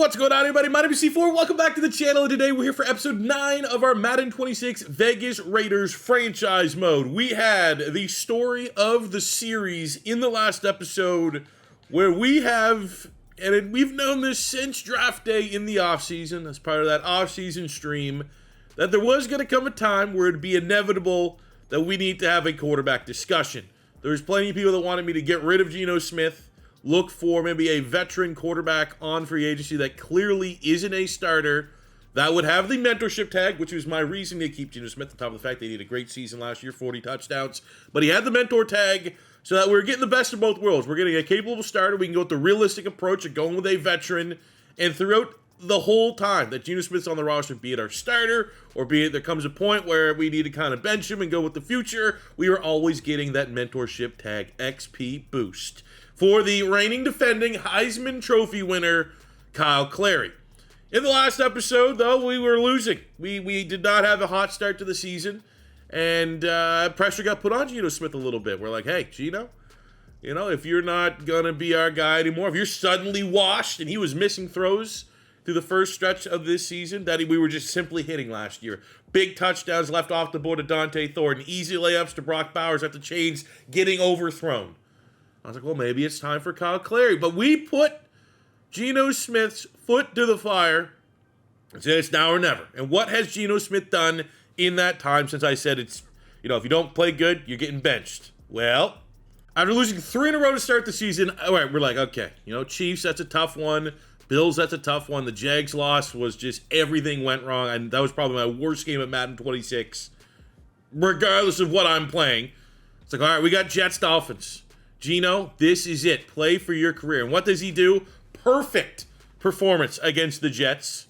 What's going on, everybody? My name is C4. Welcome back to the channel, and today we're here for episode 9 of our Madden 26 Vegas Raiders franchise mode. We had the story of the series in the last episode where we have, and we've known this since draft day in the offseason, as part of that offseason stream, that there was going to come a time where it'd be inevitable that we need to have a quarterback discussion. There's plenty of people that wanted me to get rid of Geno Smith, look for maybe a veteran quarterback on free agency that clearly isn't a starter, that would have the mentorship tag, which was my reason to keep Geno Smith on top of the fact that he had a great season last year, 40 touchdowns. But he had the mentor tag, so that we're getting the best of both worlds. We're getting a capable starter. We can go with the realistic approach of going with a veteran. And throughout the whole time that Geno Smith's on the roster, be it our starter, or be it there comes a point where we need to kind of bench him and go with the future, we are always getting that mentorship tag XP boost for the reigning defending Heisman Trophy winner, Kyle Clary. In the last episode, though, we were losing. We did not have a hot start to the season, and pressure got put on Geno Smith a little bit. We're like, hey, Geno, if you're not going to be our guy anymore, if you're suddenly washed, and he was missing throws through the first stretch of this season that we were just simply hitting last year. Big touchdowns left off the board to Dante Thornton, easy layups to Brock Bowers at the chains, getting overthrown. I was like, well, maybe it's time for Kyle Clary. But we put Geno Smith's foot to the fire and said it's now or never. And what has Geno Smith done in that time since I said it's, if you don't play good, you're getting benched? Well, after losing 3 in a row to start the season, all right, we're like, okay, Chiefs, that's a tough one. Bills, that's a tough one. The Jags loss was just everything went wrong. And that was probably my worst game at Madden 26, regardless of what I'm playing. It's like, all right, we got Jets, Dolphins. Geno, this is it. Play for your career. And what does he do? Perfect performance against the Jets.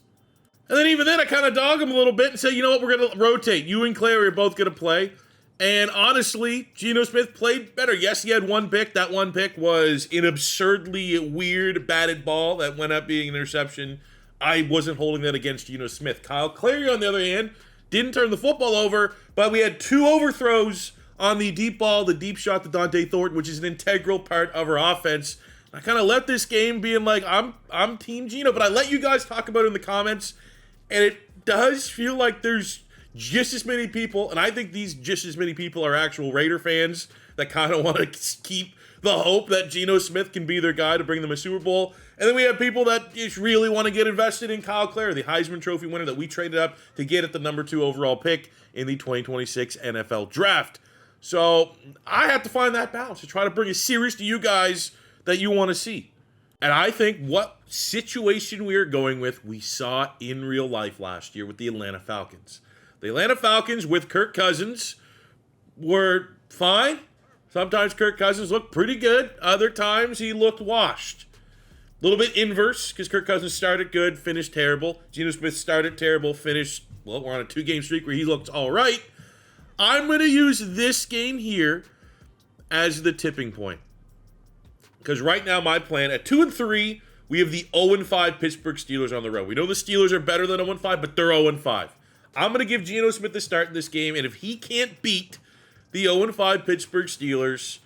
And then even then, I kind of dog him a little bit and say, you know what, we're going to rotate. You and Clary are both going to play. And honestly, Geno Smith played better. Yes, he had one pick. That one pick was an absurdly weird batted ball that went up being an interception. I wasn't holding that against Geno Smith. Kyle Clary, on the other hand, didn't turn the football over, but we had 2 overthrows on the deep ball, the deep shot to Dante Thornton, which is an integral part of our offense. I kind of left this game being like, I'm Team Geno, but I let you guys talk about it in the comments, and it does feel like there's just as many people, and I think these just as many people are actual Raider fans that kind of want to keep the hope that Geno Smith can be their guy to bring them a Super Bowl. And then we have people that just really want to get invested in Kyle Clary, the Heisman Trophy winner that we traded up to get at the number 2 overall pick in the 2026 NFL Draft. So I have to find that balance to try to bring a series to you guys that you want to see. And I think what situation we are going with, we saw in real life last year with the Atlanta Falcons. The Atlanta Falcons with Kirk Cousins were fine. Sometimes Kirk Cousins looked pretty good. Other times he looked washed. A little bit inverse because Kirk Cousins started good, finished terrible. Geno Smith started terrible, finished, we're on a 2-game streak where he looked all right. I'm going to use this game here as the tipping point. Because right now my plan, at 2-3, we have the 0-5 Pittsburgh Steelers on the road. We know the Steelers are better than 0-5, but they're 0-5. I'm going to give Geno Smith the start in this game, and if he can't beat the 0-5 Pittsburgh Steelers,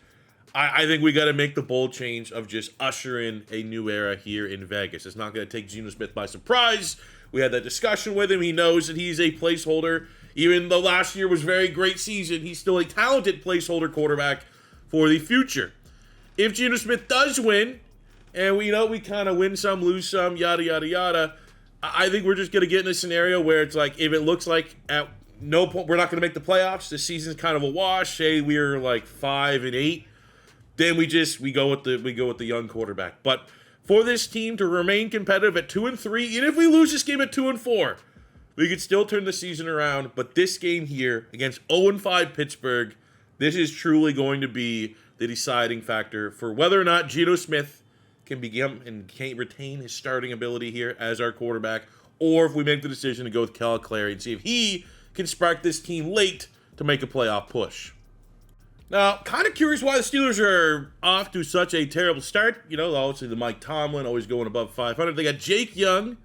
I think we got to make the bold change of just usher in a new era here in Vegas. It's not going to take Geno Smith by surprise. We had that discussion with him. He knows that he's a placeholder. Even though last year was a very great season, he's still a talented placeholder quarterback for the future. If Geno Smith does win, and we kind of win some, lose some, yada, yada, yada, I think we're just going to get in a scenario where it's like, if it looks like at no point we're not going to make the playoffs, the season's kind of a wash, say we're like 5-8, then we go with the young quarterback. But for this team to remain competitive at 2-3, even if we lose this game at 2-4, we could still turn the season around, but this game here against 0-5 Pittsburgh, this is truly going to be the deciding factor for whether or not Geno Smith can begin and can retain his starting ability here as our quarterback, or if we make the decision to go with Kyle Clary and see if he can spark this team late to make a playoff push. Now, kind of curious why the Steelers are off to such a terrible start. Obviously the Mike Tomlin always going above 500. They got Jake Young,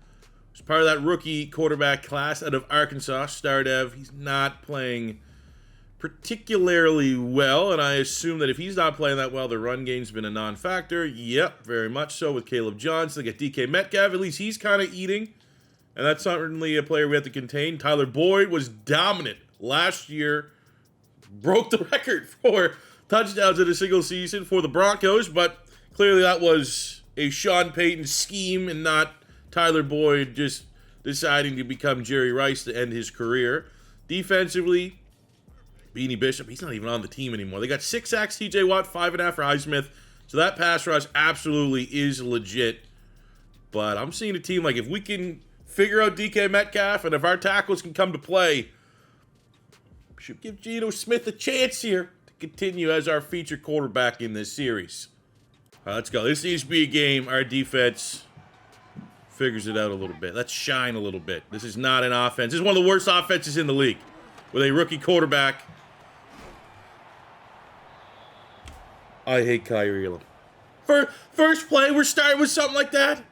who's part of that rookie quarterback class out of Arkansas, Stardev. He's not playing particularly well, and I assume that if he's not playing that well, the run game's been a non-factor. Yep, very much so with Caleb Johnson. They got DK Metcalf. At least he's kind of eating, and that's certainly a player we have to contain. Tyler Boyd was dominant last year. Broke the record for touchdowns in a single season for the Broncos, but clearly that was a Sean Payton scheme and not Tyler Boyd just deciding to become Jerry Rice to end his career. Defensively, Beanie Bishop, he's not even on the team anymore. They got 6 sacks, TJ Watt, 5.5 for Highsmith. So that pass rush absolutely is legit. But I'm seeing a team like if we can figure out DK Metcalf and if our tackles can come to play, we should give Geno Smith a chance here to continue as our featured quarterback in this series. All right, let's go. This needs to be a game our defense figures it out a little bit. Let's shine a little bit. This is not an offense. This is one of the worst offenses in the league with a rookie quarterback. I hate Kyrie Elam. First play, we're starting with something like that.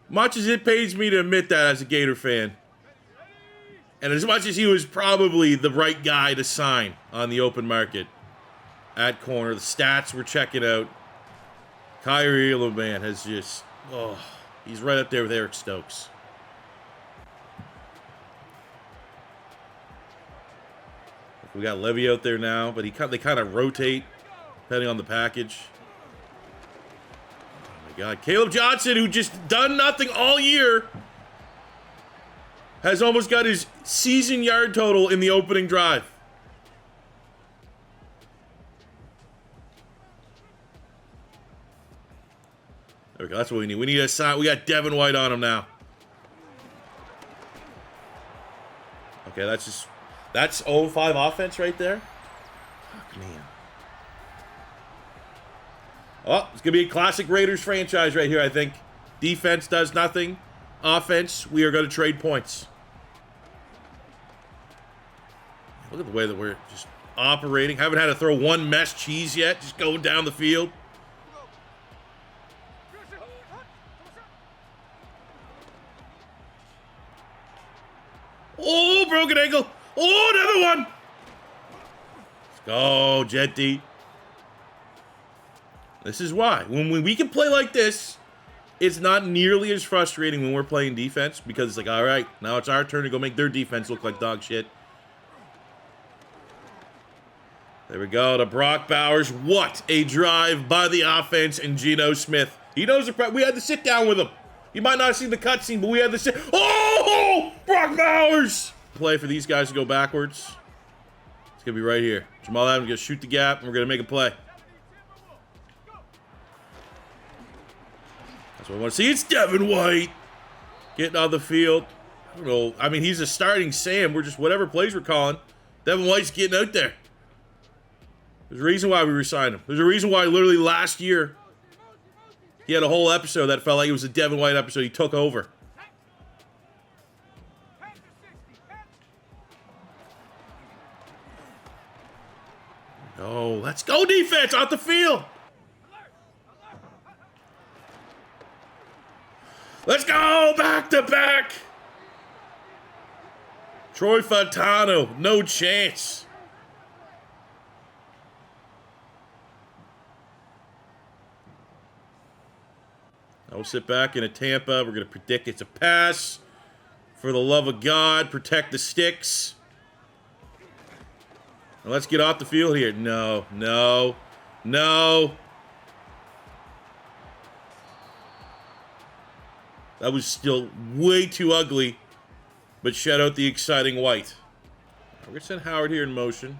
Much as it pains me to admit that as a Gator fan, and as much as he was probably the right guy to sign on the open market at corner, the stats we're checking out, Kyrie Elam, man, has just, he's right up there with Eric Stokes. We got Levy out there now, but they kind of rotate depending on the package. Oh my God, Caleb Johnson, who just done nothing all year, has almost got his season yard total in the opening drive. There we go. That's what we need. We need a sign. We got Devin White on him now. Okay, that's 0-5 offense right there. Fuck, man. Oh, it's going to be a classic Raiders franchise right here, I think. Defense does nothing. Offense, we are going to trade points. Look at the way that we're just operating. Haven't had to throw one mesh cheese yet. Just going down the field. Oh, broken ankle. Oh, another one. Let's go, Jeanty. This is why. When we can play like this, it's not nearly as frustrating when we're playing defense because it's like, all right, now it's our turn to go make their defense look like dog shit. There we go to Brock Bowers. What a drive by the offense and Geno Smith. He knows the we had to sit down with him. You might not have seen the cutscene, but we had to sit. Oh, Brock Bowers! Play for these guys to go backwards. It's gonna be right here. Jamal Adams gonna shoot the gap, and we're gonna make a play. That's what I want to see. It's Devin White getting on the field. I don't know. I mean, he's a starting Sam. We're just whatever plays we're calling. Devin White's getting out there. There's a reason why we re-signed him. There's a reason why literally last year he had a whole episode that felt like it was a Devin White episode. He took over. Oh, let's go defense off the field. Let's go back to back. Troy Fontano, no chance. Now we'll sit back in a Tampa. We're going to predict it's a pass. For the love of God, protect the sticks. Now let's get off the field here. No, no, no. That was still way too ugly, but shut out the exciting White. We're going to send Howard here in motion.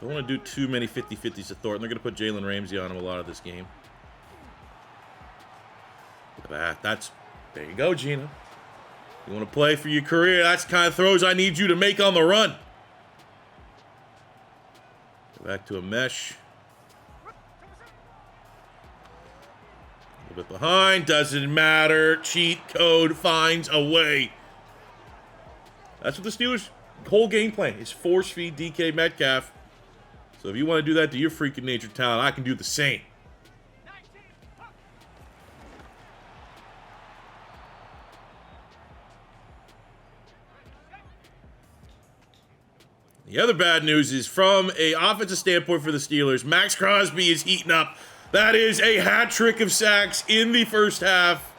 Don't want to do too many 50-50s to Thornton. They're going to put Jalen Ramsey on him a lot of this game. Look at that. There you go, Geno. You want to play for your career? That's the kind of throws I need you to make on the run. Go back to a mesh. A little bit behind. Doesn't matter. Cheat code finds a way. That's what the Steelers' whole game plan is. Force feed DK Metcalf. So if you want to do that to your freaking nature talent, I can do the same. The other bad news is from an offensive standpoint for the Steelers, Maxx Crosby is heating up. That is a hat trick of sacks in the first half.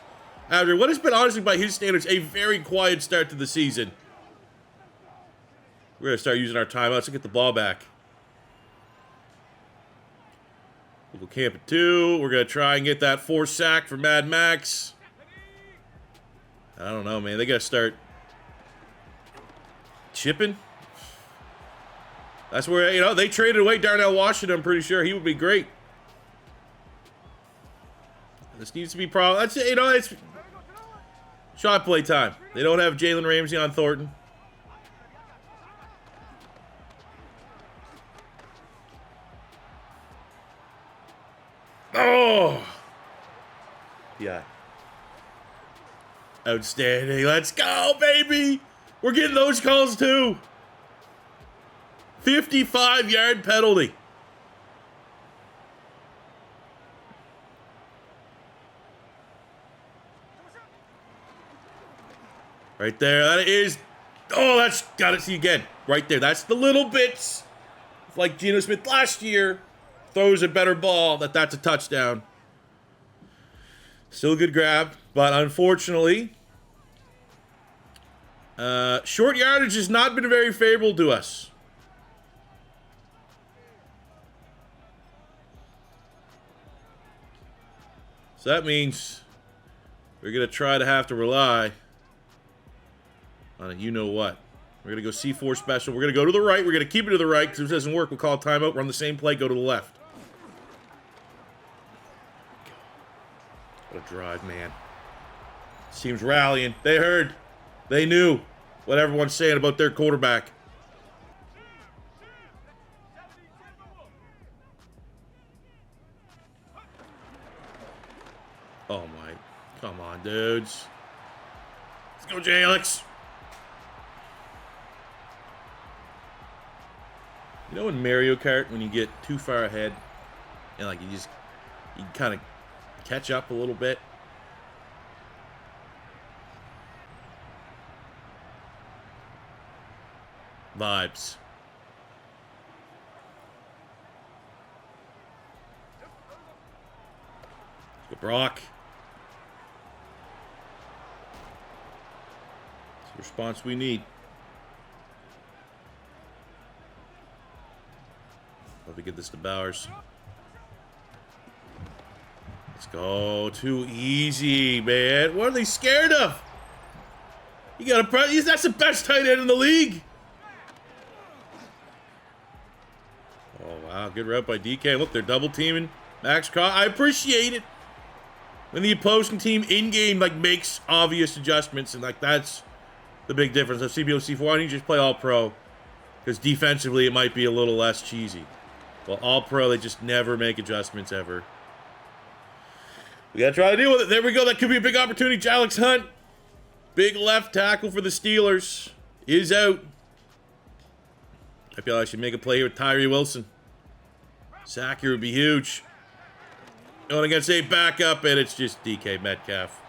After what has been, honestly, by his standards, a very quiet start to the season. We're going to start using our timeouts to get the ball back. We'll go camp at 2. We're going to try and get that 4th sack for Mad Max. I don't know, man. They got to start chipping. That's where, you know, they traded away Darnell Washington. I'm pretty sure he would be great. This needs to be that's, you know, it's shot play time. They don't have Jalen Ramsey on Thornton. Oh! Yeah. Outstanding. Let's go, baby! We're getting those calls, too. 55-yard penalty. Right there. That is... Oh, that's... Got to see again. Right there. That's the little bits. Like Geno Smith last year. Throws a better ball. That's a touchdown. Still a good grab. But unfortunately... short yardage has not been very favorable to us. So that means we're going to try to have to rely on a you-know-what. We're going to go C4 special. We're going to go to the right. We're going to keep it to the right because if it doesn't work, we'll call a timeout, run the same play, go to the left. What a drive, man. Team's rallying. They heard. They knew what everyone's saying about their quarterback. Oh my. Come on, dudes. Let's go, J-Alex. You know in Mario Kart when you get too far ahead and like you kind of catch up a little bit? Vibes. Let's go, Brock. It's the response we need. Love to get this to Bowers. Let's go. Too easy, man. What are they scared of? You got a that's the best tight end in the league. Oh, wow. Good route by DK. Look, they're double teaming Maxx Crosby. I appreciate it when the opposing team in-game like makes obvious adjustments, and like that's the big difference. Of CBO C4, why don't you just play all-pro? Because defensively, it might be a little less cheesy. Well, all-pro, they just never make adjustments ever. We got to try to deal with it. There we go. That could be a big opportunity. Alex Hunt, big left tackle for the Steelers, is out. I feel I should make a play here with Tyree Wilson. Sack here would be huge. Going against a backup, and it's just DK Metcalf.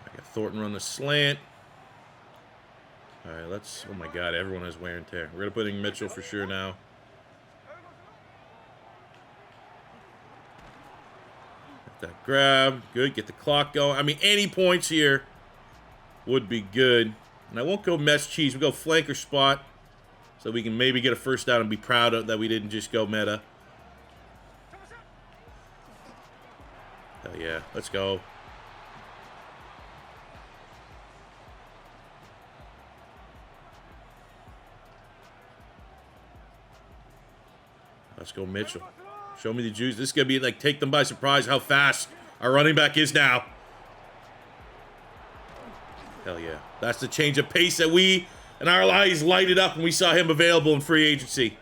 I got Thornton run the slant. All right, let's... Oh, my God. Everyone has wear and tear. We're going to put in Mitchell for sure now. Get that grab. Good. Get the clock going. I mean, any points here would be good. And I won't go mess cheese. We'll go flanker spot so we can maybe get a first down and be proud of that we didn't just go meta. Hell yeah. Let's go. Let's go, Mitchell. Show me the juice. This is going to be like take them by surprise how fast our running back is now. Hell yeah. That's the change of pace that we and our eyes lighted up when we saw him available in free agency.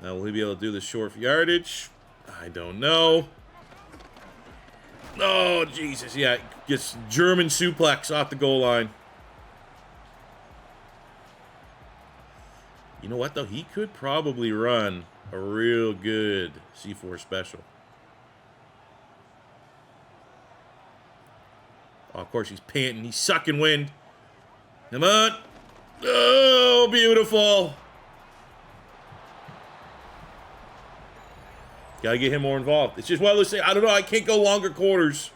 Now, will he be able to do the short yardage? I don't know. Oh, Jesus. Yeah, gets German suplex off the goal line. You know what, though? He could probably run a real good C4 special. Oh, of course, he's panting. He's sucking wind. Come on. Oh, beautiful. Got to get him more involved. It's just, well, let's say, I don't know. I can't go longer quarters.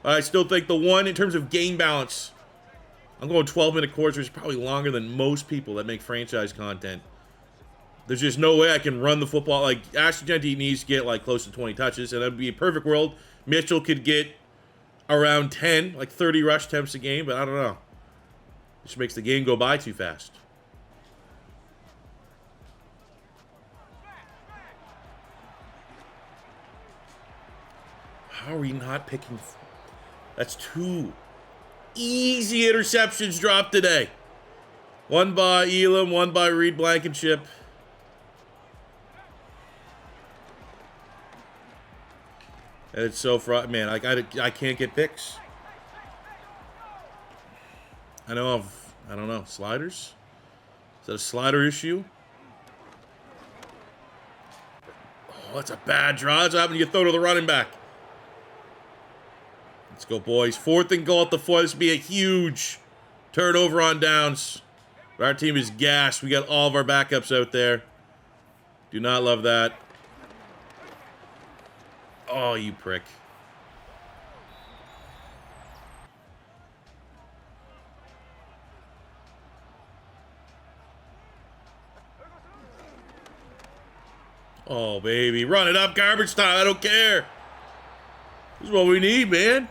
I still think the one, in terms of game balance, I'm going 12-minute quarters, which is probably longer than most people that make franchise content. There's just no way I can run the football. Like, Ashton Jeanty needs to get, like, close to 20 touches, and that would be a perfect world. Mitchell could get around 10, like 30 rush attempts a game, but I don't know. It just makes the game go by too fast. How are we not picking? That's 2 easy interceptions dropped today. One by Elam, one by Reed Blankenship. And it's so man, I can't get picks. I don't know, sliders? Is that a slider issue? Oh, that's a bad draw. That's what happened when you throw to the running back. Let's go, boys. 4th and goal at the 4. This would be a huge turnover on downs. Our team is gassed. We got all of our backups out there. Do not love that. Oh, you prick. Oh, baby. Run it up. Garbage time. I don't care. This is what we need, man.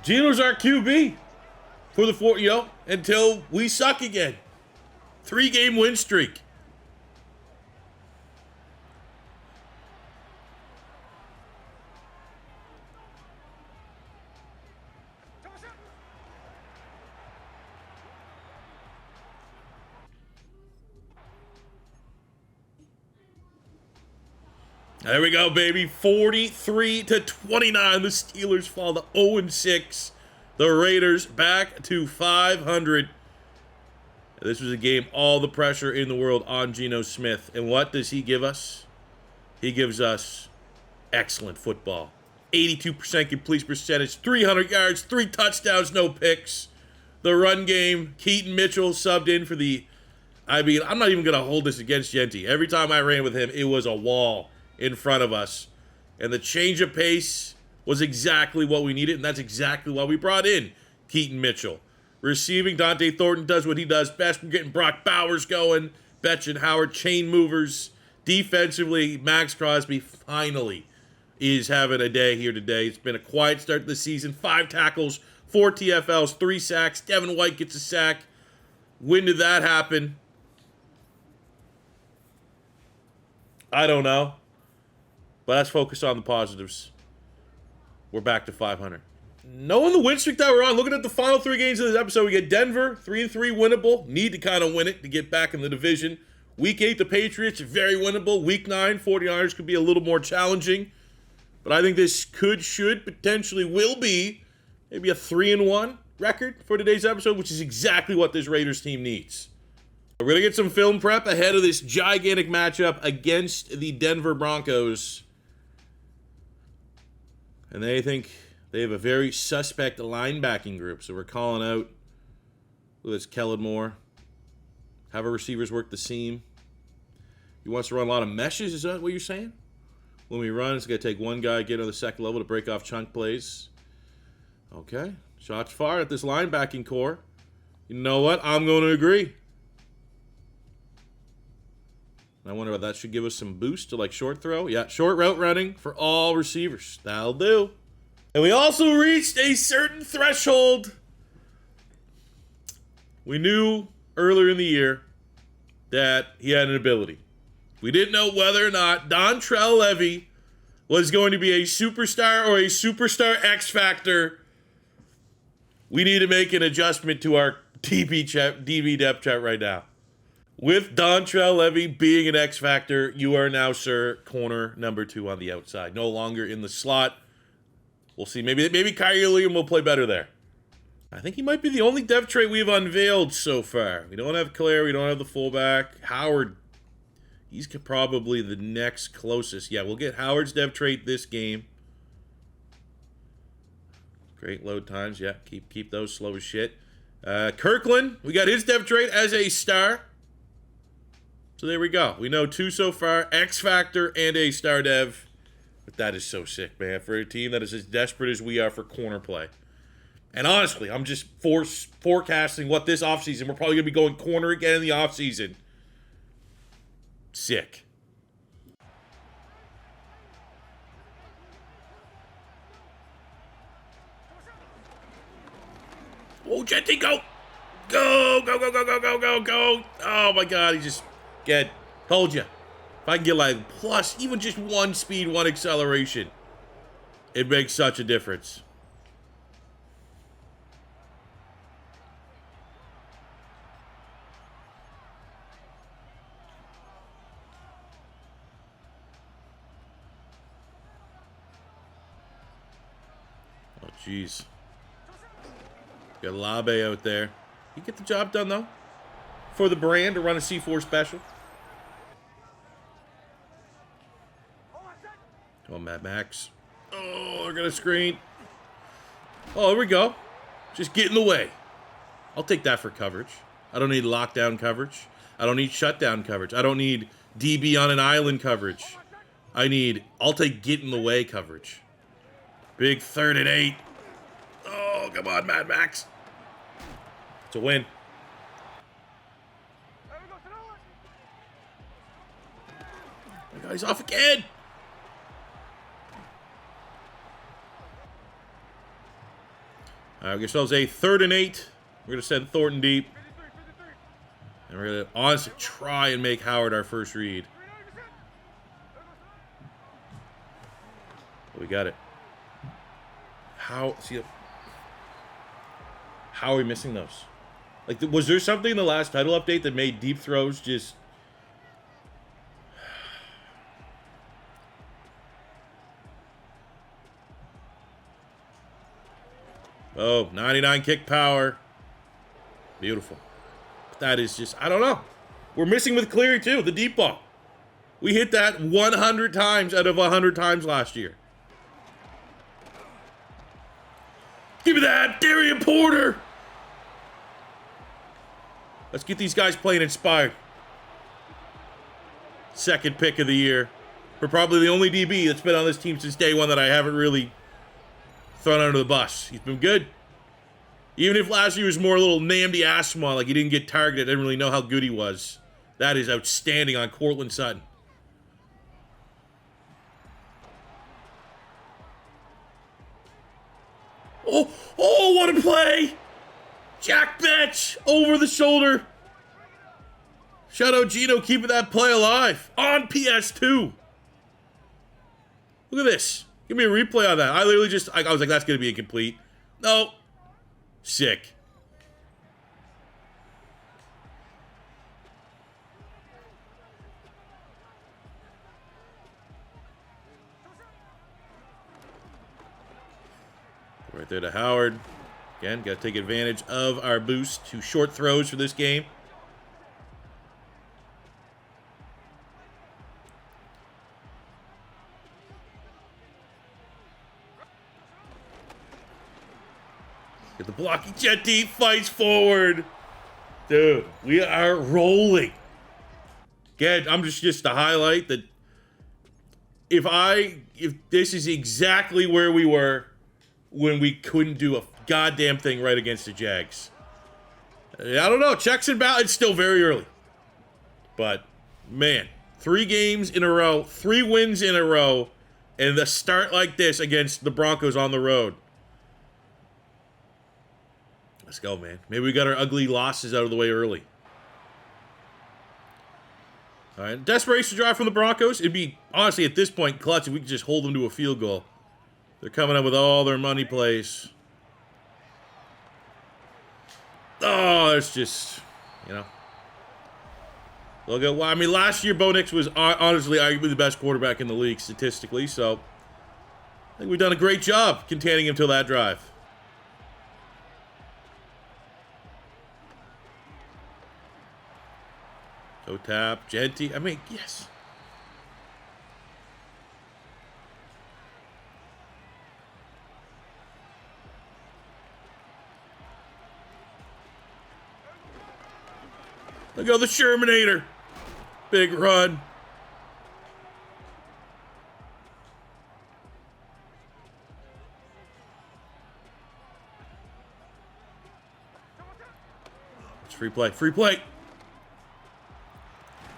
Geno's our QB for the 4, until we suck again. 3-game win streak. There we go, baby. 43-29. The Steelers fall to 0-6. The Raiders back to 500. This was a game, all the pressure in the world on Geno Smith. And what does he give us? He gives us excellent football. 82% complete percentage, 300 yards, 3 touchdowns, no picks. The run game, Keaton Mitchell subbed in for the... I mean, I'm not even going to hold this against Jeanty. Every time I ran with him, it was a wall in front of us. And the change of pace was exactly what we needed, and that's exactly why we brought in Keaton Mitchell. Receiving, Dante Thornton does what he does best. We're getting Brock Bowers going, Betch and Howard, chain movers. Defensively, Maxx Crosby finally is having a day here today. It's been a quiet start to the season. 5 tackles, 4 TFLs, 3 sacks. Devin White gets a sack. When did that happen? I don't know. But let's focus on the positives. We're back to 500. Knowing the win streak that we're on, looking at the final 3 games of this episode, we get Denver, 3-3 winnable. Need to kind of win it to get back in the division. Week 8, the Patriots, very winnable. Week 9, 49ers could be a little more challenging. But I think this should, potentially will be maybe a 3-1 record for today's episode, which is exactly what this Raiders team needs. We're going to get some film prep ahead of this gigantic matchup against the Denver Broncos. And they think they have a very suspect linebacking group. So we're calling out, look at this, Kellen Moore. Have our receivers work the seam. He wants to run a lot of meshes, is that what you're saying? When we run, it's going to take one guy, get on the second level to break off chunk plays. Okay. Shots fired at this linebacking core. You know what? I'm going to agree. I wonder if that should give us some boost to like short throw. Yeah, short route running for all receivers. That'll do. And we also reached a certain threshold. We knew earlier in the year that he had an ability. We didn't know whether or not Dontrell Levy was going to be a superstar or a superstar X factor. We need to make an adjustment to our DB depth chart right now. With Dontrell Levy being an X factor, you are now, sir, corner number 2 on the outside. No longer in the slot. We'll see. Maybe Kyrie Williams will play better there. I think he might be the only depth trait we've unveiled so far. We don't have Claire. We don't have the fullback. Howard, he's probably the next closest. Yeah, we'll get Howard's depth trait this game. Great load times. Yeah, keep those slow as shit. Kirkland, we got his depth trait as a star. So there we go. We know 2 so far, X Factor and a star dev. But that is so sick, man, for a team that is as desperate as we are for corner play. And honestly, I'm just forecasting what this offseason, we're probably going to be going corner again in the offseason. Sick. Oh, Jeanty, go! Go, go, go, go, go, go, go, go! Oh my god, he just... Get. Told you. If I can get like plus even just 1 speed, 1 acceleration, it makes such a difference. Oh, jeez. Got Labe out there. You get the job done, though. For the brand to run a C4 special. Come on, Mad Max. Oh, they're going to screen. Oh, there we go. Just get in the way. I'll take that for coverage. I don't need lockdown coverage. I don't need shutdown coverage. I don't need DB on an island coverage. I'll take get in the way coverage. Big 3rd and 8. Oh, come on, Mad Max. It's a win. Oh my God, he's off again. All right, we get ourselves a 3rd and 8. We're going to send Thornton deep. And we're going to honestly try and make Howard our first read. We got it. How are we missing those? Like, was there something in the last title update that made deep throws just... Oh, 99 kick power. Beautiful. That is just, I don't know. We're missing with Cleary, too, the deep ball. We hit that 100 times out of 100 times last year. Give me that, Darian Porter. Let's get these guys playing inspired. 2nd pick of the year. We're probably the only DB that's been on this team since day one that I haven't really thrown under the bus. He's been good. Even if last year was more a little Namdi Asma, like he didn't get targeted, didn't really know how good he was. That is outstanding on Cortland Sutton. Oh, what a play! Jack Betch over the shoulder. Shout out Geno keeping that play alive on PS2. Look at this. Give me a replay on that. I literally just, I was like, that's going to be incomplete. No. Sick. Right there to Howard. Again, got to take advantage of our boost to short throws for this game. Get the blocking. Jeanty fights forward. Dude, we are rolling. Again, I'm just to highlight that if this is exactly where we were when we couldn't do a goddamn thing right against the Jags. I don't know. Checks and balance. It's still very early. But, man, 3 games in a row, 3 wins in a row, and the start like this against the Broncos on the road. Let's go, man. Maybe we got our ugly losses out of the way early. All right, desperation drive from the Broncos. It'd be, honestly, at this point, clutch if we could just hold them to a field goal. They're coming up with all their money plays. Oh, it's just, you know. Look at, well, I mean, last year, Bo Nix was honestly arguably the best quarterback in the league statistically, so I think we've done a great job containing him till that drive. Toe tap. Jeanty. I mean, yes. Look at the Shermanator. Big run. It's free play. Free play.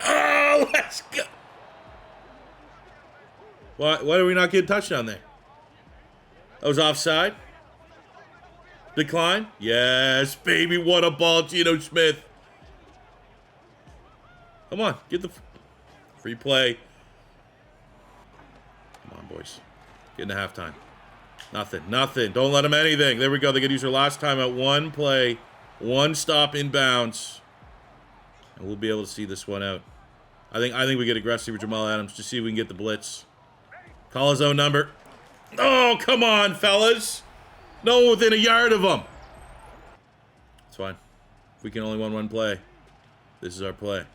Oh, let's go. Why do we not get a touchdown there? That was offside. Decline. Yes, baby. What a ball, Geno Smith. Come on, get the free play. Come on, boys. Get into halftime. Nothing, nothing. Don't let them anything. There we go. They could use their last time at one play, one stop inbounds, and we'll be able to see this one out. I think we get aggressive with Jamal Adams to see if we can get the blitz. Call his own number. Oh, come on, fellas. No one within a yard of him. It's fine. If we can only win one play, this is our play.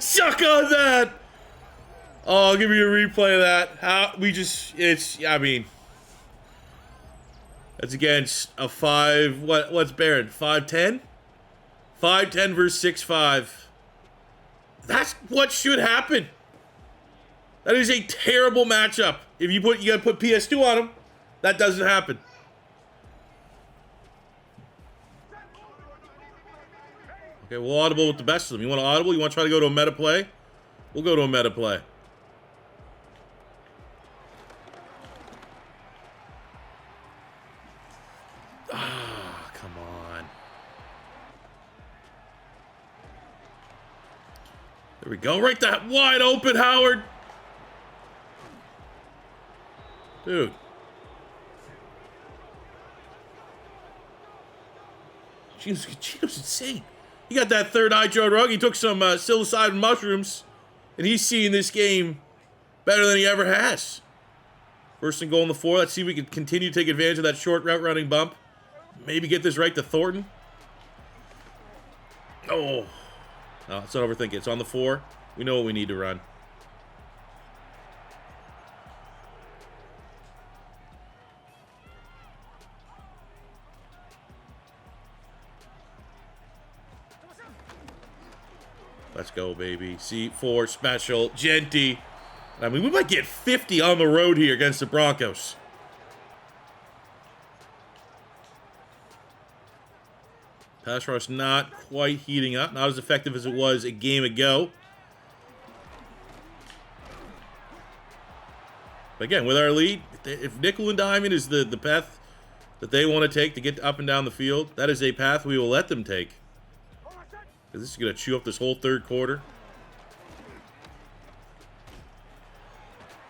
Suck on that! Oh, give me a replay of that. I mean, that's against a 5, what's Barron? 5'10"? 5'10" versus 6'5". That's what should happen. That is a terrible matchup. If you gotta put PS2 on him, that doesn't happen. Okay, we'll audible with the best of them. You want to audible? You want to try to go to a meta play? We'll go to a meta play. Ah, come on. There we go. Right that wide open, Howard. Dude. Geno's insane. He got that third eye Joe Rugg. He took some psilocybin mushrooms, and he's seeing this game better than he ever has. First and goal in the 4. Let's see if we can continue to take advantage of that short route running bump. Maybe get this right to Thornton. Oh. No, let's not overthink it. It's on the 4. We know what we need to run. Let's go, baby. C4 special. Jeanty. I mean, we might get 50 on the road here against the Broncos. Pass rush not quite heating up. Not as effective as it was a game ago. But again, with our lead, if nickel and diamond is the path that they want to take to get up and down the field, that is a path we will let them take. Because this is going to chew up this whole third quarter.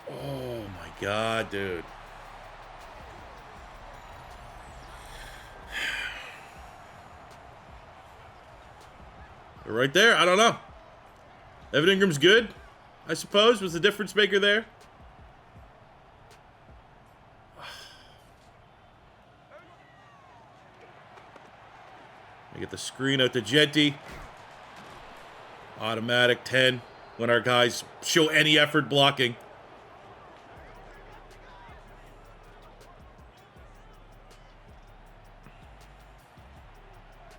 Oh, my God, dude. They're right there. I don't know. Evan Ingram's good, I suppose. Was the difference maker there? I get the screen out to Jeanty. Automatic 10 when our guys show any effort blocking.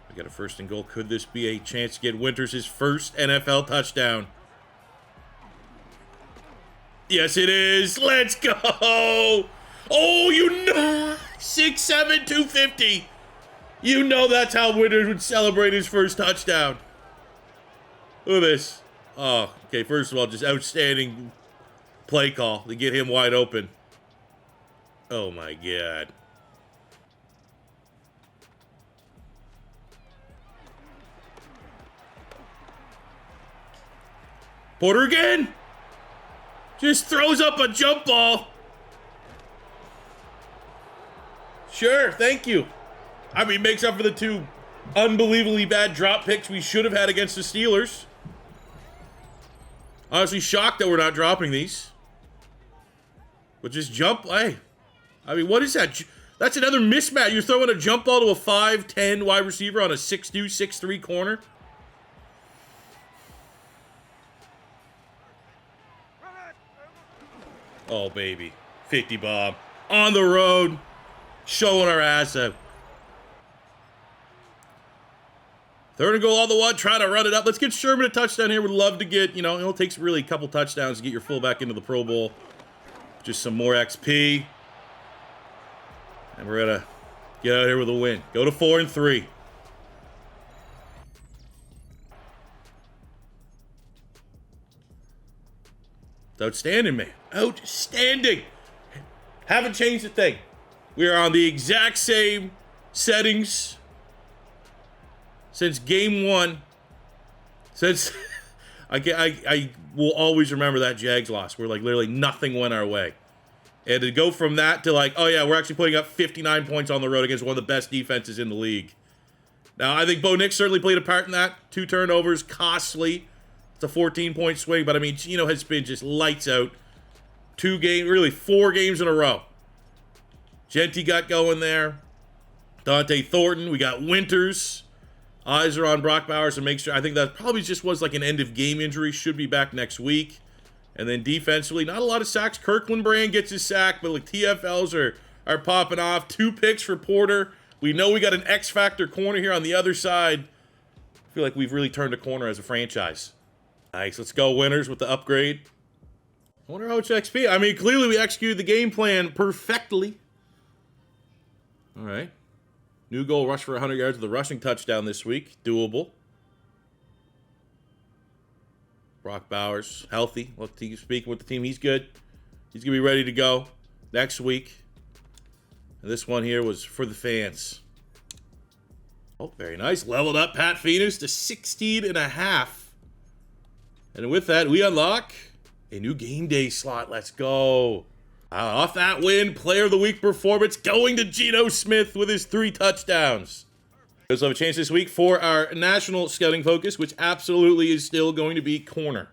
We got a first and goal. Could this be a chance to get Winters his first NFL touchdown? Yes, it is. Let's go. Oh, you know. 6'7", 250. You know that's how Winters would celebrate his first touchdown. Look at this. Oh, okay, first of all, just outstanding play call to get him wide open. Oh, my God. Porter again. Just throws up a jump ball. Sure, thank you. I mean, makes up for the 2 unbelievably bad drop picks we should have had against the Steelers. Honestly shocked that we're not dropping these. But just jump. Hey, I mean, what is that? That's another mismatch. You're throwing a jump ball to a 5'10" wide receiver on a 6'2", 6'3" corner. Oh, baby. 50 Bob. On the road. Showing our ass out. Third and goal on the one. Trying to run it up. Let's get Sherman a touchdown here. Would love to get, you know, it takes really a couple touchdowns to get your fullback into the Pro Bowl. Just some more XP. And we're going to get out of here with a win. Go to 4-3. It's outstanding, man. Outstanding. Haven't changed a thing. We are on the exact same settings since game one. Since I will always remember that Jags loss where like literally nothing went our way. And to go from that to like, oh yeah, we're actually putting up 59 points on the road against one of the best defenses in the league. Now, I think Bo Nix certainly played a part in that. 2 turnovers, costly. It's a 14-point swing, but I mean, Geno has been just lights out. 4 games in a row. Jeanty got going there. Dante Thornton. We got Winters. Eyes are on Brock Bowers to make sure. I think that probably just was like an end-of-game injury. Should be back next week. And then defensively, not a lot of sacks. Kirkland Brand gets his sack, but like TFLs are popping off. 2 picks for Porter. We know we got an X-Factor corner here on the other side. I feel like we've really turned a corner as a franchise. Nice. Let's go, winners, with the upgrade. I wonder how much XP. I mean, clearly we executed the game plan perfectly. All right. New goal, rush for 100 yards with a rushing touchdown this week. Doable. Brock Bowers, healthy. Look, he's speaking with the team. He's good. He's going to be ready to go next week. And this one here was for the fans. Oh, very nice. Leveled up Pat Phoenix to 16.5. And with that, we unlock a new game day slot. Let's go. Off that win, player of the week performance going to Geno Smith with his 3 touchdowns. We also have a chance this week for our national scouting focus, which absolutely is still going to be corner.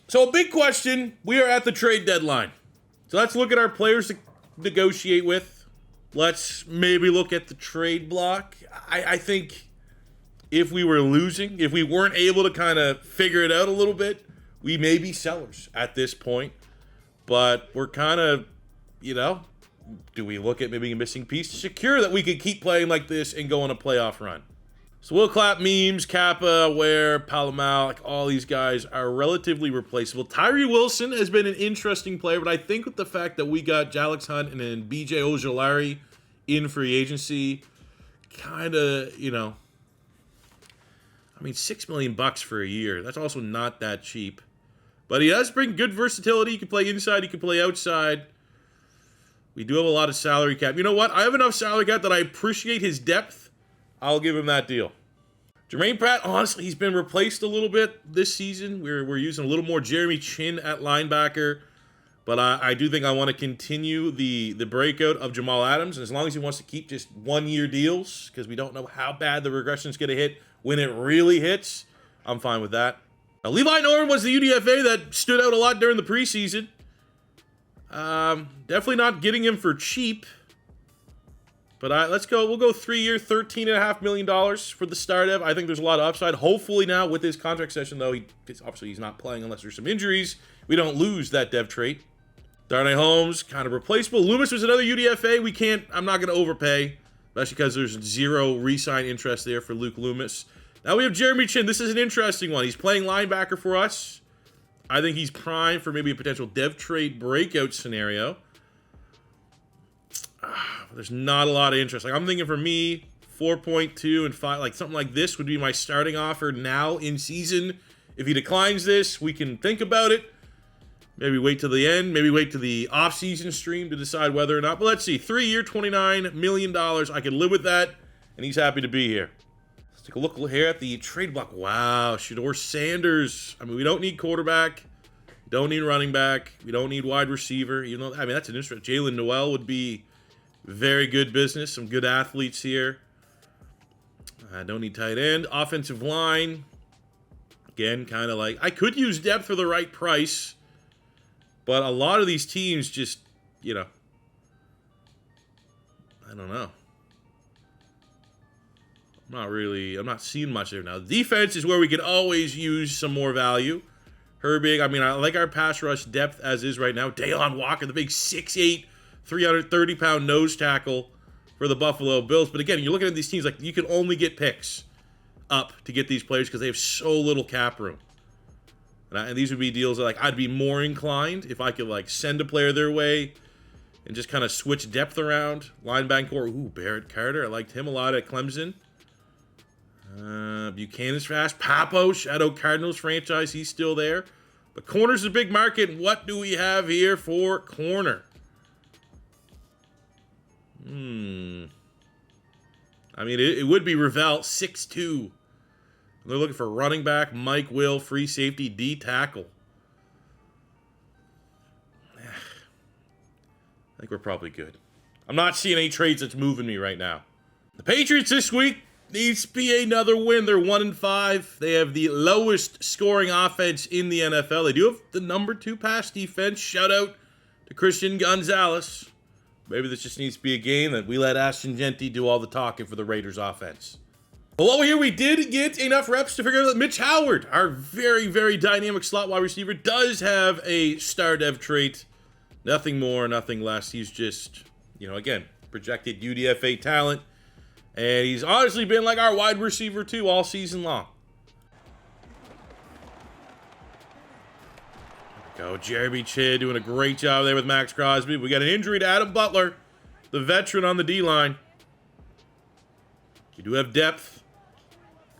So a big question, we are at the trade deadline. So let's look at our players to negotiate with. Let's maybe look at the trade block. I think if we were losing, if we weren't able to kind of figure it out a little bit, we may be sellers at this point. But we're kind of, you know, do we look at maybe a missing piece to secure that we could keep playing like this and go on a playoff run? So we'll clap memes, Kappa, Ware, Palomal, like all these guys are relatively replaceable. Tyree Wilson has been an interesting player, but I think with the fact that we got Jalix Hunt and then BJ Ojolari in free agency, kind of, you know, I mean, $6 million for a year. That's also not that cheap. But he does bring good versatility. He can play inside. He can play outside. We do have a lot of salary cap. You know what? I have enough salary cap that I appreciate his depth. I'll give him that deal. Jermaine Pratt, honestly, he's been replaced a little bit this season. We're using a little more Jeremy Chin at linebacker. But I do think I want to continue the breakout of Jamal Adams. And as long as he wants to keep just one-year deals, because we don't know how bad the regression is going to hit when it really hits, I'm fine with that. Now, Levi Norman was the UDFA that stood out a lot during the preseason. Definitely not getting him for cheap. But let's go. We'll go 3-year, $13.5 million for the start of. I think there's a lot of upside. Hopefully now with his contract session, though, obviously he's not playing unless there's some injuries. We don't lose that dev trait. Darnay Holmes, kind of replaceable. Loomis was another UDFA. I'm not going to overpay, especially because there's 0 re-sign interest there for Luke Loomis. Now we have Jeremy Chin. This is an interesting one. He's playing linebacker for us. I think he's primed for maybe a potential dev trade breakout scenario. There's not a lot of interest. Like I'm thinking for me, 4.2 and 5, like something like this would be my starting offer now in season. If he declines this, we can think about it. Maybe wait till the end. Maybe wait to the off-season stream to decide whether or not. But let's see. 3-year, $29 million. I can live with that, and he's happy to be here. Let's take a look here at the trade block. Wow, Shedeur Sanders. I mean, we don't need quarterback. We don't need running back. We don't need wide receiver. You know, I mean, that's an interesting. Jalen Noel would be very good business. Some good athletes here. I don't need tight end. Offensive line. Again, kind of like, I could use depth for the right price, but a lot of these teams just, you know, I don't know. I'm not seeing much there now. Defense is where we could always use some more value. Herbig, I mean, I like our pass rush depth as is right now. Daylon Walker, the big 6'8", 330-pound nose tackle for the Buffalo Bills. But again, you're looking at these teams like you can only get picks up to get these players because they have so little cap room. And these would be deals that, like, I'd be more inclined if I could, like, send a player their way and just kind of switch depth around. Linebacker core, ooh, Barrett Carter. I liked him a lot at Clemson. Buchanan's fast. Papo, Shadow Cardinals franchise, he's still there. But corner's a big market. What do we have here for corner? I mean, it would be Ravel, 6'2". They're looking for running back, Mike Will, free safety, D tackle. I think we're probably good. I'm not seeing any trades that's moving me right now. The Patriots this week needs to be another win. They're 1-5. They have the lowest scoring offense in the NFL. They do have the number 2 pass defense. Shout out to Christian Gonzalez. Maybe this just needs to be a game that we let Ashton Jeanty do all the talking for the Raiders offense. Well, over here, we did get enough reps to figure out that Mitch Howard, our very, very dynamic slot wide receiver, does have a star dev trait. Nothing more, nothing less. He's just, you know, again, projected UDFA talent. And he's honestly been like our wide receiver, too, all season long. There we go. Jeremy Chid doing a great job there with Maxx Crosby. We got an injury to Adam Butler, the veteran on the D-line. You do have depth.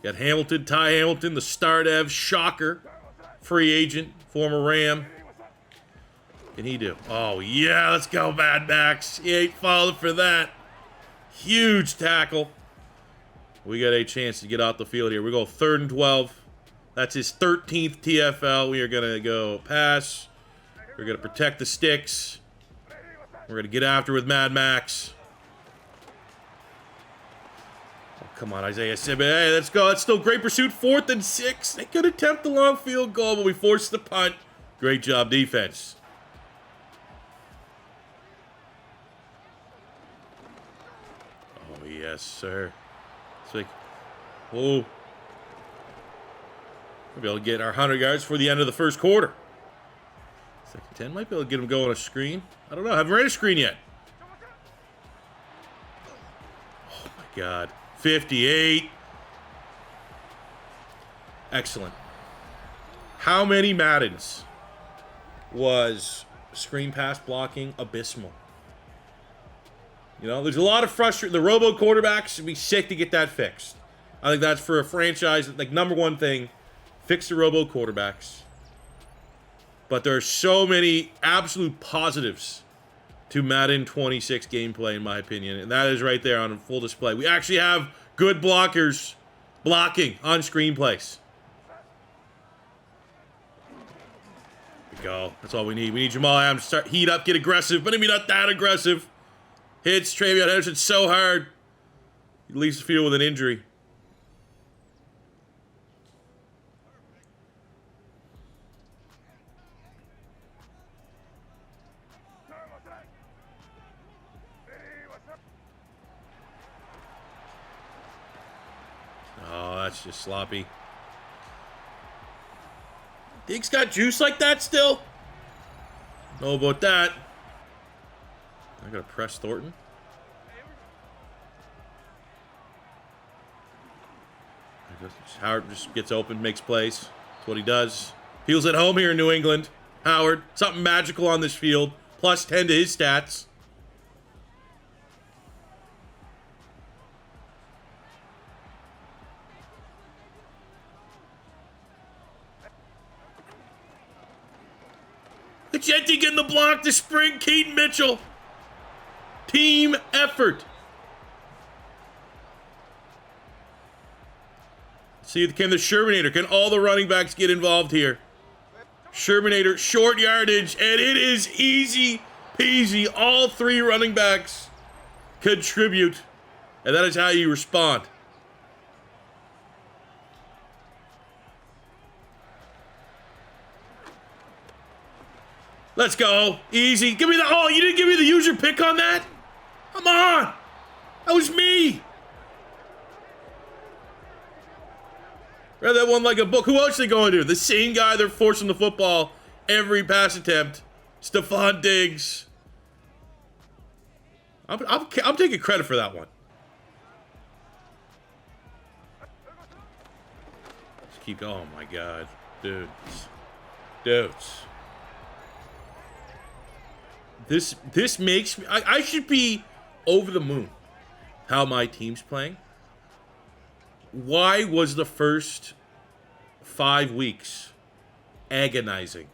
You got Hamilton, Ty Hamilton, the star dev, shocker, free agent, former Ram. What can he do? Oh, yeah, let's go, Mad Max. He ain't falling for that. Huge tackle. We got a chance to get out the field here. We go 3rd and 12. That's his 13th TFL. We are going to go pass. We're going to protect the sticks. We're going to get after with Mad Max. Oh, come on, Isaiah Simmons. Hey, let's go. That's still great pursuit. 4th and 6. They could attempt the long field goal, but we forced the punt. Great job, defense. Oh, yes, sir. It's like, whoa. We'll be able to get our 100 yards for the end of the first quarter. 2nd and 10. Might be able to get him going on a screen. I don't know. I haven't ran a screen yet. Oh, my God. 58. Excellent. How many Maddens was screen pass blocking abysmal? You know, there's a lot of frustration. The robo quarterbacks would be sick to get that fixed. I think that's for a franchise, like, number one thing, fix the robo quarterbacks. But there are so many absolute positives to Madden 26 gameplay, in my opinion. And that is right there on full display. We actually have good blockers blocking on screenplays. There we go. That's all we need. We need Jamal Adams to start heat up, get aggressive, but maybe not that aggressive. Hits Travion Henderson so hard. He leaves the field with an injury. Oh, that's just sloppy. Diggs got juice like that still? Know about that. I gotta press Thornton. Howard just gets open, makes plays. That's what he does. Feels at home here in New England. Howard, something magical on this field. Plus 10 to his stats. Jeanty getting the block to spring Keaton Mitchell. Team effort. See, can the Shermanator, can all the running backs get involved here? Shermanator, short yardage, and it is easy peasy. All 3 running backs contribute, and that is how you respond. Let's go. Easy. Give me the... Oh, you didn't give me the user pick on that? Come on. That was me. Read that one like a book. Who else are they going to? The same guy they're forcing the football every pass attempt. Stephon Diggs. I'm taking credit for that one. Let's keep going. Oh my God. Dudes. This makes me... I should be over the moon how my team's playing. Why was the first 5 weeks agonizing?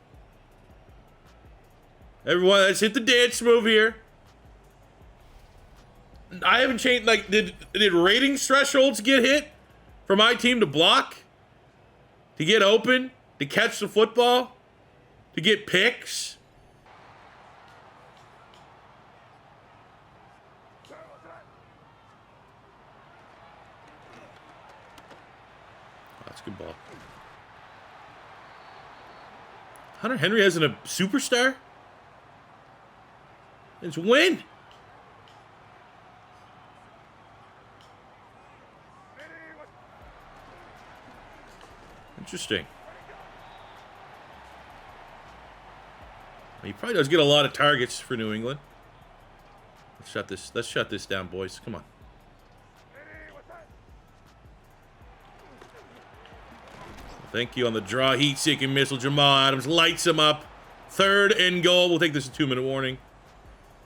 Everyone, let's hit the dance move here. I haven't changed, like, did ratings thresholds get hit for my team to block? To get open? To catch the football? To get picks? That's a good ball. Hunter Henry isn't a superstar? It's win. Interesting. He probably does get a lot of targets for New England. Let's shut this down, boys. Come on. Thank you on the draw. Heat-seeking missile. Jamal Adams lights him up. 3rd and goal. We'll take this a 2-minute warning.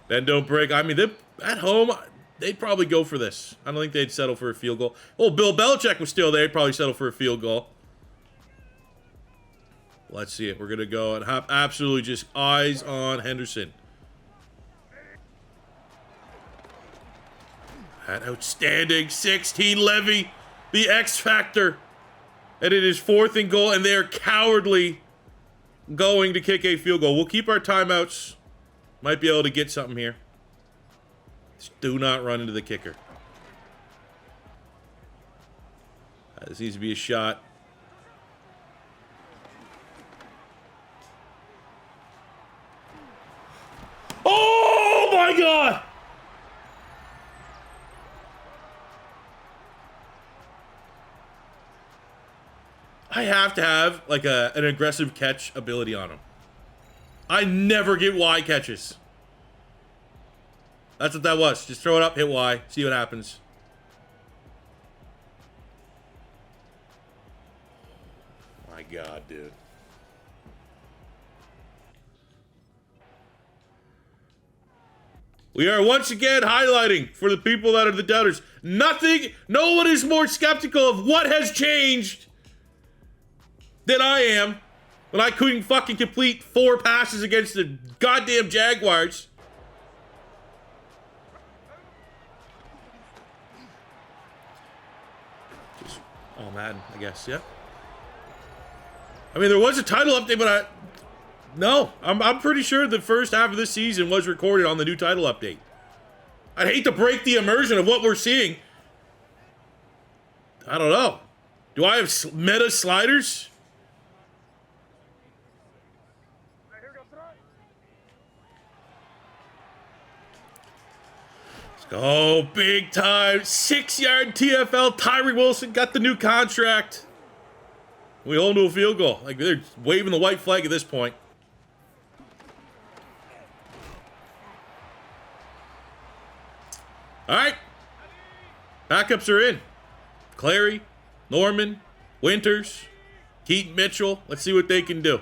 Then don't break. I mean, at home, they'd probably go for this. I don't think they'd settle for a field goal. Oh, Bill Belichick was still there. He'd probably settle for a field goal. Let's see it. We're going to go and have absolutely just eyes on Henderson. That outstanding 16 Levy, the X Factor. And it is 4th and goal, and they are cowardly going to kick a field goal. We'll keep our timeouts. Might be able to get something here. Just do not run into the kicker. This needs to be a shot. Oh my God! I have to have like an aggressive catch ability on him. I never get Y catches. That's what that was. Just throw it up, hit Y, see what happens. My God, dude. We are once again highlighting for the people that are the doubters. No one is more skeptical of what has changed than I am when I couldn't fucking complete 4 passes against the goddamn Jaguars. Oh, Madden, I guess, yeah. I mean, there was a title update, but no, I'm pretty sure the first half of this season was recorded on the new title update. I'd hate to break the immersion of what we're seeing. I don't know. Do I have meta sliders? Let's go, big time. 6-yard TFL. Tyree Wilson got the new contract. We hold to a field goal. Like, they're waving the white flag at this point. All right. Backups are in. Clary, Norman, Winters, Keaton Mitchell. Let's see what they can do.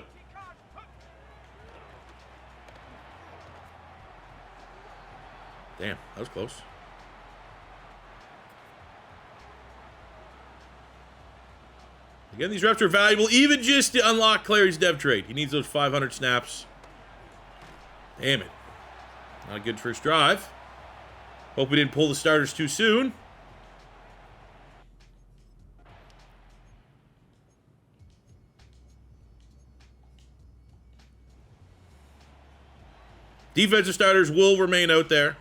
Damn, that was close. Again, these reps are valuable, even just to unlock Clary's dev trade. He needs those 500 snaps. Damn it. Not a good first drive. Hope we didn't pull the starters too soon. Defensive starters will remain out there.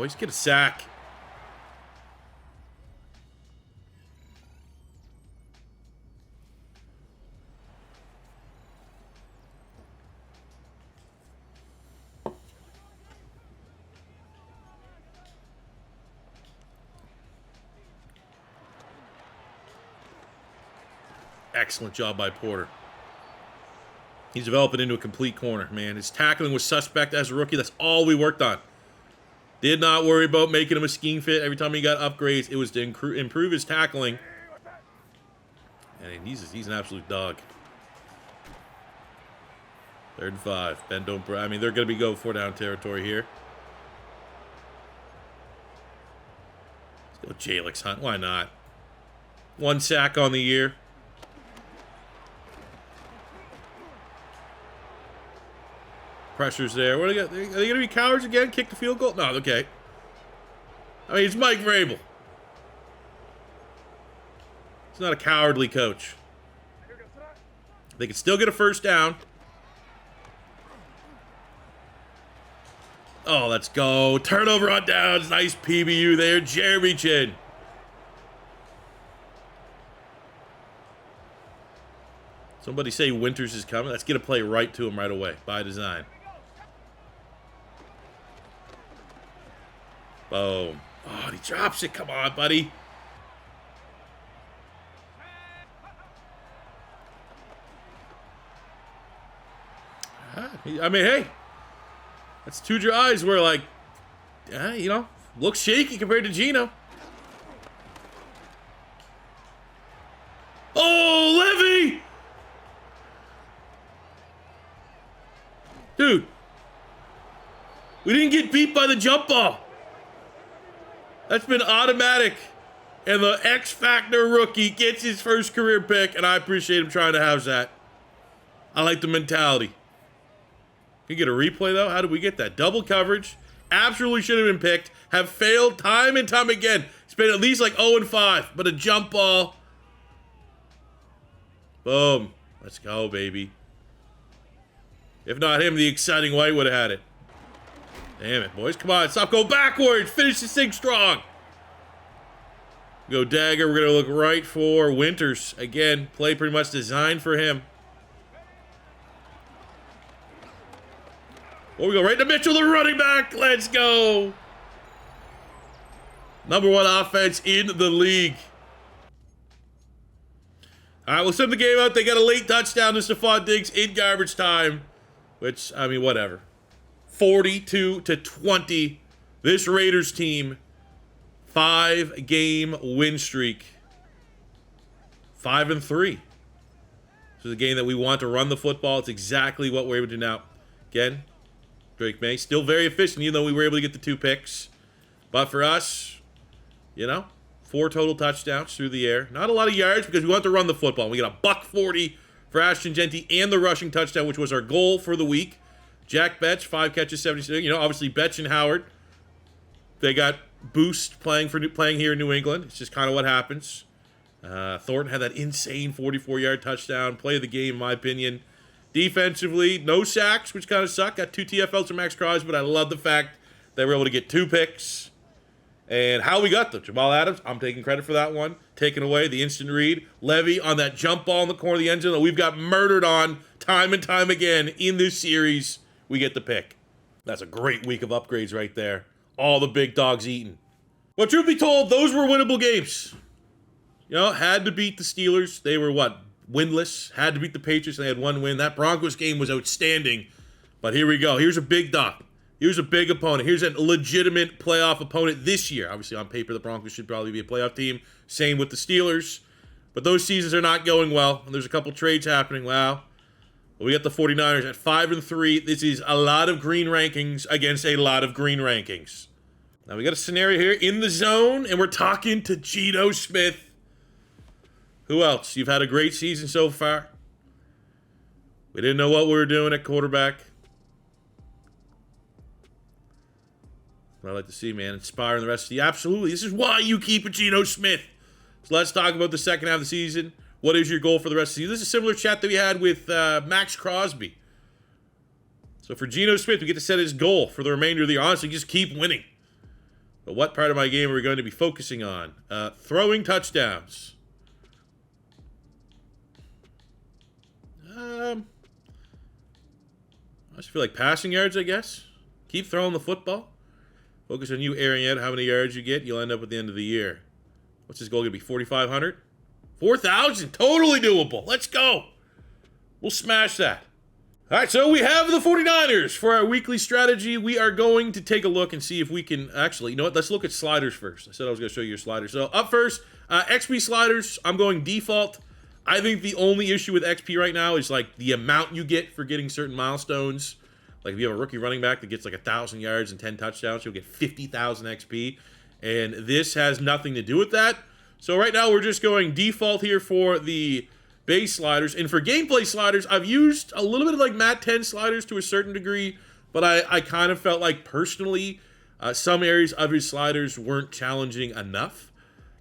boys. Get a sack. Excellent job by Porter. He's developing into a complete corner, man. His tackling was suspect as a rookie. That's all we worked on. Did not worry about making him a scheme fit. Every time he got upgrades, it was to improve his tackling. And he's an absolute dog. 3rd and 5. Ben don't... I mean, they're going to be go 4-down territory here. Let's go Jalix Hunt. Why not? 1 sack on the year. Pressure's there. What are they going to be cowards again? Kick the field goal? No, okay. I mean, it's Mike Vrabel. He's not a cowardly coach. They can still get a 1st down. Oh, let's go. Turnover on downs. Nice PBU there. Jeremy Chin. Somebody say Winters is coming. Let's get a play right to him right away. By design. Boom. Oh, he drops it. Come on, buddy. I mean, hey. That's 2 drives where, like, you know, looks shaky compared to Geno. Oh, Levy! Dude. We didn't get beat by the jump ball. That's been automatic. And the X-Factor rookie gets his 1st career pick, and I appreciate him trying to house that. I like the mentality. Can you get a replay, though? How did we get that? Double coverage. Absolutely should have been picked. Have failed time and time again. It's been at least like 0-5, but a jump ball. Boom. Let's go, baby. If not him, the exciting white would have had it. Damn it, boys. Come on, stop going backwards. Finish this thing strong. Go dagger. We're going to look right for Winters. Again, play pretty much designed for him. Oh, we go right to Mitchell, the running back. Let's go. #1 offense in the league. All right, we'll send the game out. They got a late touchdown to Stephon Diggs in garbage time. Which, I mean, whatever. 42-20. This Raiders team, 5-game win streak. 5-3. This is a game that we want to run the football. It's exactly what we're able to do now. Again, Drake May, still very efficient, even though we were able to get the 2 picks. But for us, you know, 4 total touchdowns through the air. Not a lot of yards because we want to run the football. We got a $140 for Ashton Jeanty and the rushing touchdown, which was our goal for the week. Jack Betch, 5 catches, 76. You know, obviously Betch and Howard, they got boost playing here in New England. It's just kind of what happens. Thornton had that insane 44-yard touchdown. Play of the game, in my opinion. Defensively, no sacks, which kind of suck. Got 2 TFLs from Maxx Crosby, but I love the fact that we're able to get 2 picks. And how we got them. Jamal Adams, I'm taking credit for that one. Taking away the instant read. Levy on that jump ball in the corner of the end zone that we've got murdered on time and time again in this series. We get the pick. That's a great week of upgrades right there. All the big dogs eating. Well, truth be told, those were winnable games. You know, had to beat the Steelers. They were, what, winless. Had to beat the Patriots. They had 1 win. That Broncos game was outstanding. But here we go. Here's a big dog. Here's a big opponent. Here's a legitimate playoff opponent this year. Obviously, on paper, the Broncos should probably be a playoff team. Same with the Steelers. But those seasons are not going well. And there's a couple trades happening. Wow. Well, we got the 49ers at 5-3. This is a lot of green rankings against a lot of green rankings. Now, we got a scenario here in the zone, and we're talking to Geno Smith. Who else? You've had a great season so far. We didn't know what we were doing at quarterback. What I like to see, man. Inspiring the rest of you. Absolutely. This is why you keep a Geno Smith. So let's talk about the second half of the season. What is your goal for the rest of the season? This is a similar chat that we had with Maxx Crosby. So for Geno Smith, we get to set his goal for the remainder of the year. Honestly, just keep winning. But what part of my game are we going to be focusing on? Throwing touchdowns. I just feel like passing yards, I guess. Keep throwing the football. Focus on you airing out how many yards you get. You'll end up at the end of the year. What's his goal going to be? 4,500? 4,000. Totally doable. Let's go. We'll smash that. All right, so we have the 49ers for our weekly strategy. We are going to take a look and see if we can actually, you know what? Let's look at sliders first. I said I was going to show you your sliders. So up first, XP sliders. I'm going default. I think the only issue with XP right now is like the amount you get for getting certain milestones. Like if you have a rookie running back that gets like 1,000 yards and 10 touchdowns, you'll get 50,000 XP. And this has nothing to do with that. So right now we're just going default here for the base sliders. And for gameplay sliders, I've used a little bit of like Mat 10 sliders to a certain degree, but I kind of felt like personally some areas of his sliders weren't challenging enough.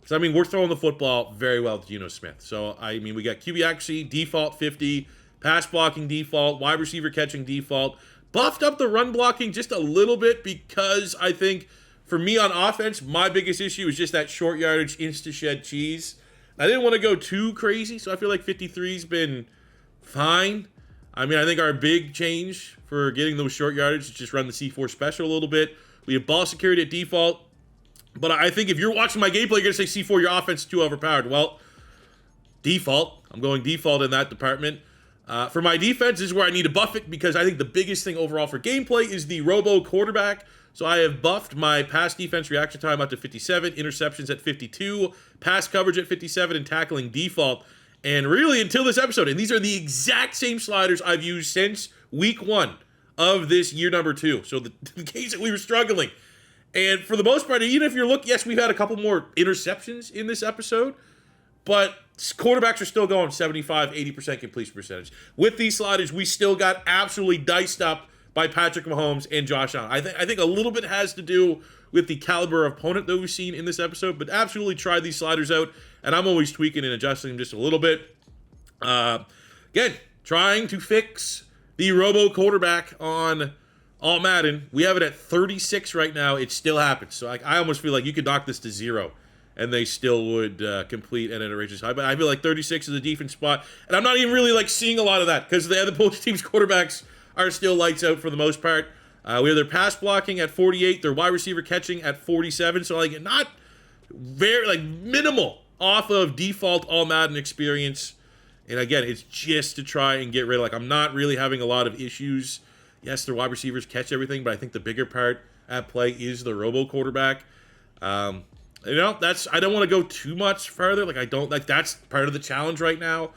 Because I mean, we're throwing the football very well to Geno Smith. So I mean, we got QB accuracy default 50, pass blocking default, wide receiver catching default, buffed up the run blocking just a little bit because I think for me on offense, my biggest issue is just that short yardage insta-shed cheese. I didn't want to go too crazy, so I feel like 53's been fine. I mean, I think our big change for getting those short yardage is just run the C4 special a little bit. We have ball security at default, but I think if you're watching my gameplay, you're going to say C4, your offense is too overpowered. Well, default. I'm going default in that department. For my defense, this is where I need to buff it because I think the biggest thing overall for gameplay is the robo quarterback. So I have buffed my pass defense reaction time up to 57, interceptions at 52, pass coverage at 57, and tackling default. And really, until this episode, and these are the exact same sliders I've used since week 1 of this year number 2. So the case that we were struggling. And for the most part, even if you're looking, yes, we've had a couple more interceptions in this episode, but quarterbacks are still going 75, 80% completion percentage. With these sliders, we still got absolutely diced up by Patrick Mahomes and Josh Allen. I think a little bit has to do with the caliber of opponent that we've seen in this episode, but absolutely try these sliders out, and I'm always tweaking and adjusting them just a little bit. Again, trying to fix the robo quarterback on all Madden. We have it at 36 right now. It still happens. So I almost feel like you could knock this to 0, and they still would complete at an outrageous high. But I feel like 36 is a defense spot, and I'm not even really like seeing a lot of that because the other both teams' quarterbacks are still lights out for the most part. We have their pass blocking at 48, their wide receiver catching at 47. So like not very like minimal off of default all Madden experience. And again, it's just to try and get rid of, like, I'm not really having a lot of issues. Yes, their wide receivers catch everything, but I think the bigger part at play is the robo quarterback. You know, I don't want to go too much further. Like, I don't like that's part of the challenge right now.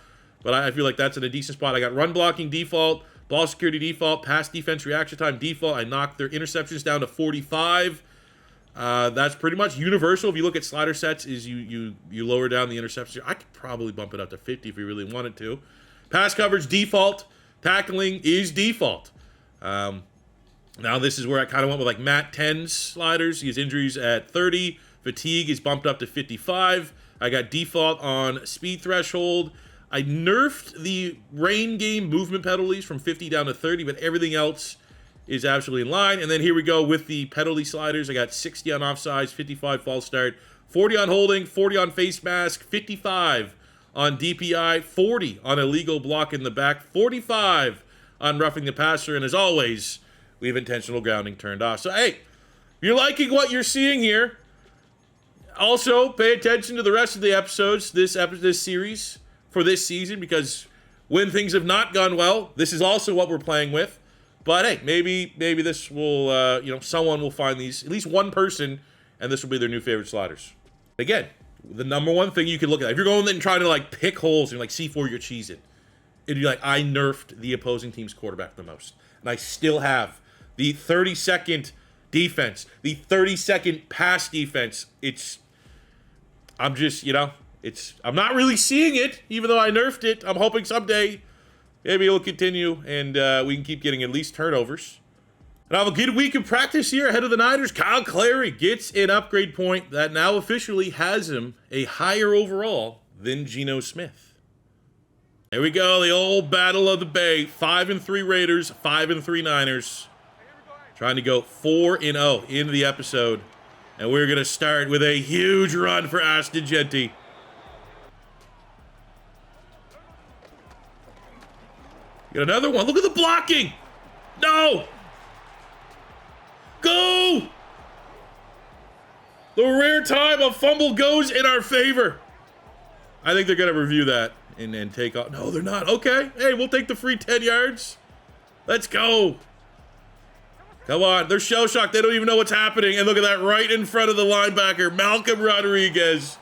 But I feel like that's in a decent spot. I got run blocking default, ball security default, pass defense reaction time default. I knocked their interceptions down to 45. That's pretty much universal. If you look at slider sets, is you lower down the interceptions. I could probably bump it up to 50 if we really wanted to. Pass coverage default, tackling is default. Now this is where I kind of went with like Mat 10's sliders. He has injuries at 30. Fatigue is bumped up to 55. I got default on speed threshold. I nerfed the rain game movement penalties from 50 down to 30, but everything else is absolutely in line. And then here we go with the penalty sliders. I got 60 on offsides, 55 false start, 40 on holding, 40 on face mask, 55 on DPI, 40 on illegal block in the back, 45 on roughing the passer, and as always, we have intentional grounding turned off. So hey, if you're liking what you're seeing here, also pay attention to the rest of the episodes, this series for this season, because when things have not gone well, this is also what we're playing with. But hey, maybe this will, someone will find these, at least one person, and this will be their new favorite sliders. Again, the number one thing you can look at, if you're going and trying to like pick holes and like C4 your cheese in, it'd be like, I nerfed the opposing team's quarterback the most. And I still have the 30-second defense, the 30-second pass defense. I'm not really seeing it, even though I nerfed it. I'm hoping someday maybe it'll continue and we can keep getting at least turnovers. And I have a good week of practice here ahead of the Niners. Kyle Clary gets an upgrade point that now officially has him a higher overall than Geno Smith. There we go, the old battle of the Bay. 5-3 Raiders, 5-3 Niners. Trying to go 4-0 into the episode. And we're going to start with a huge run for Ashton Jeanty. Got another one. Look at the blocking. No. Go. The rare time a fumble goes in our favor. I think they're going to review that and take off. No, they're not. Okay. Hey, we'll take the free 10 yards. Let's go. Come on. They're shell-shocked. They don't even know what's happening. And look at that right in front of the linebacker, Malcolm Rodriguez.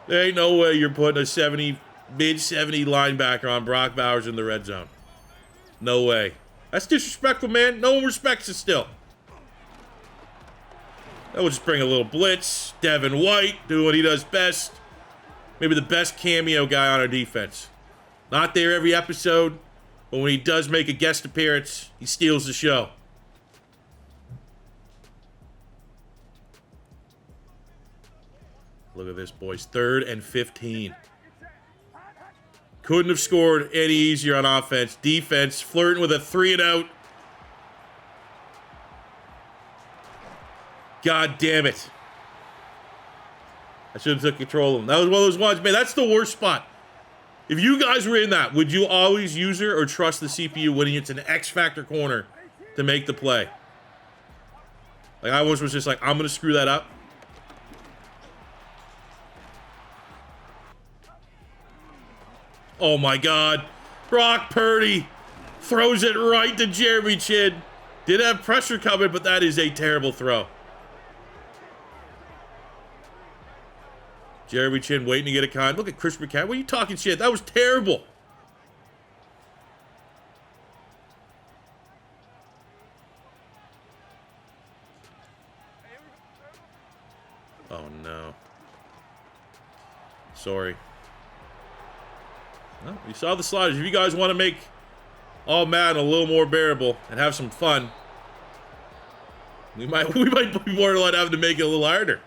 There ain't no way you're putting a mid-70 linebacker on Brock Bowers in the red zone. No way. That's disrespectful, man. No one respects it still. That would just bring a little blitz. Devin White doing what he does best. Maybe the best cameo guy on our defense. Not there every episode, but when he does make a guest appearance, he steals the show. Look at this, boys. 3rd and 15. Couldn't have scored any easier on offense. Defense flirting with a 3-and-out. God damn it. I should have took control of him. That was one of those ones. Man, that's the worst spot. If you guys were in that, would you always use her or trust the CPU when it's an X-Factor corner to make the play? Like, I was just like, I'm going to screw that up. Oh my God. Brock Purdy throws it right to Jeremy Chinn. Did have pressure coming, but that is a terrible throw. Jeremy Chinn waiting to get a con. Look at Chris McCann. What are you talking shit? That was terrible. Oh no. Sorry. Well, you saw the sliders. If you guys want to make all Madden a little more bearable and have some fun, we might be more than having to make it a little harder.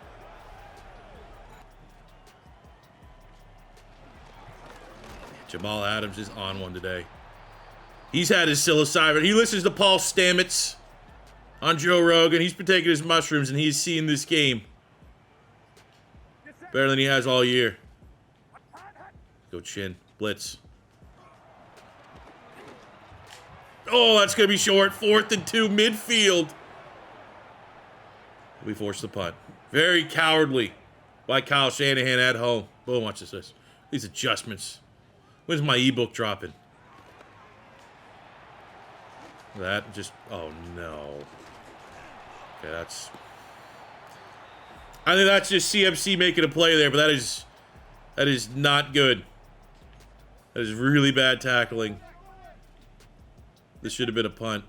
Jamal Adams is on one today. He's had his psilocybin. He listens to Paul Stamets on Joe Rogan. He's been taking his mushrooms, and he's seen this game better than he has all year. Go Chin. Blitz. Oh, that's going to be short. 4th and 2, midfield. We force the punt. Very cowardly by Kyle Shanahan at home. Boom, watch this. These adjustments. When's my ebook dropping? That just, oh no. Okay, that's, I think that's just CMC making a play there, but that is not good. That is really bad tackling. This should have been a punt.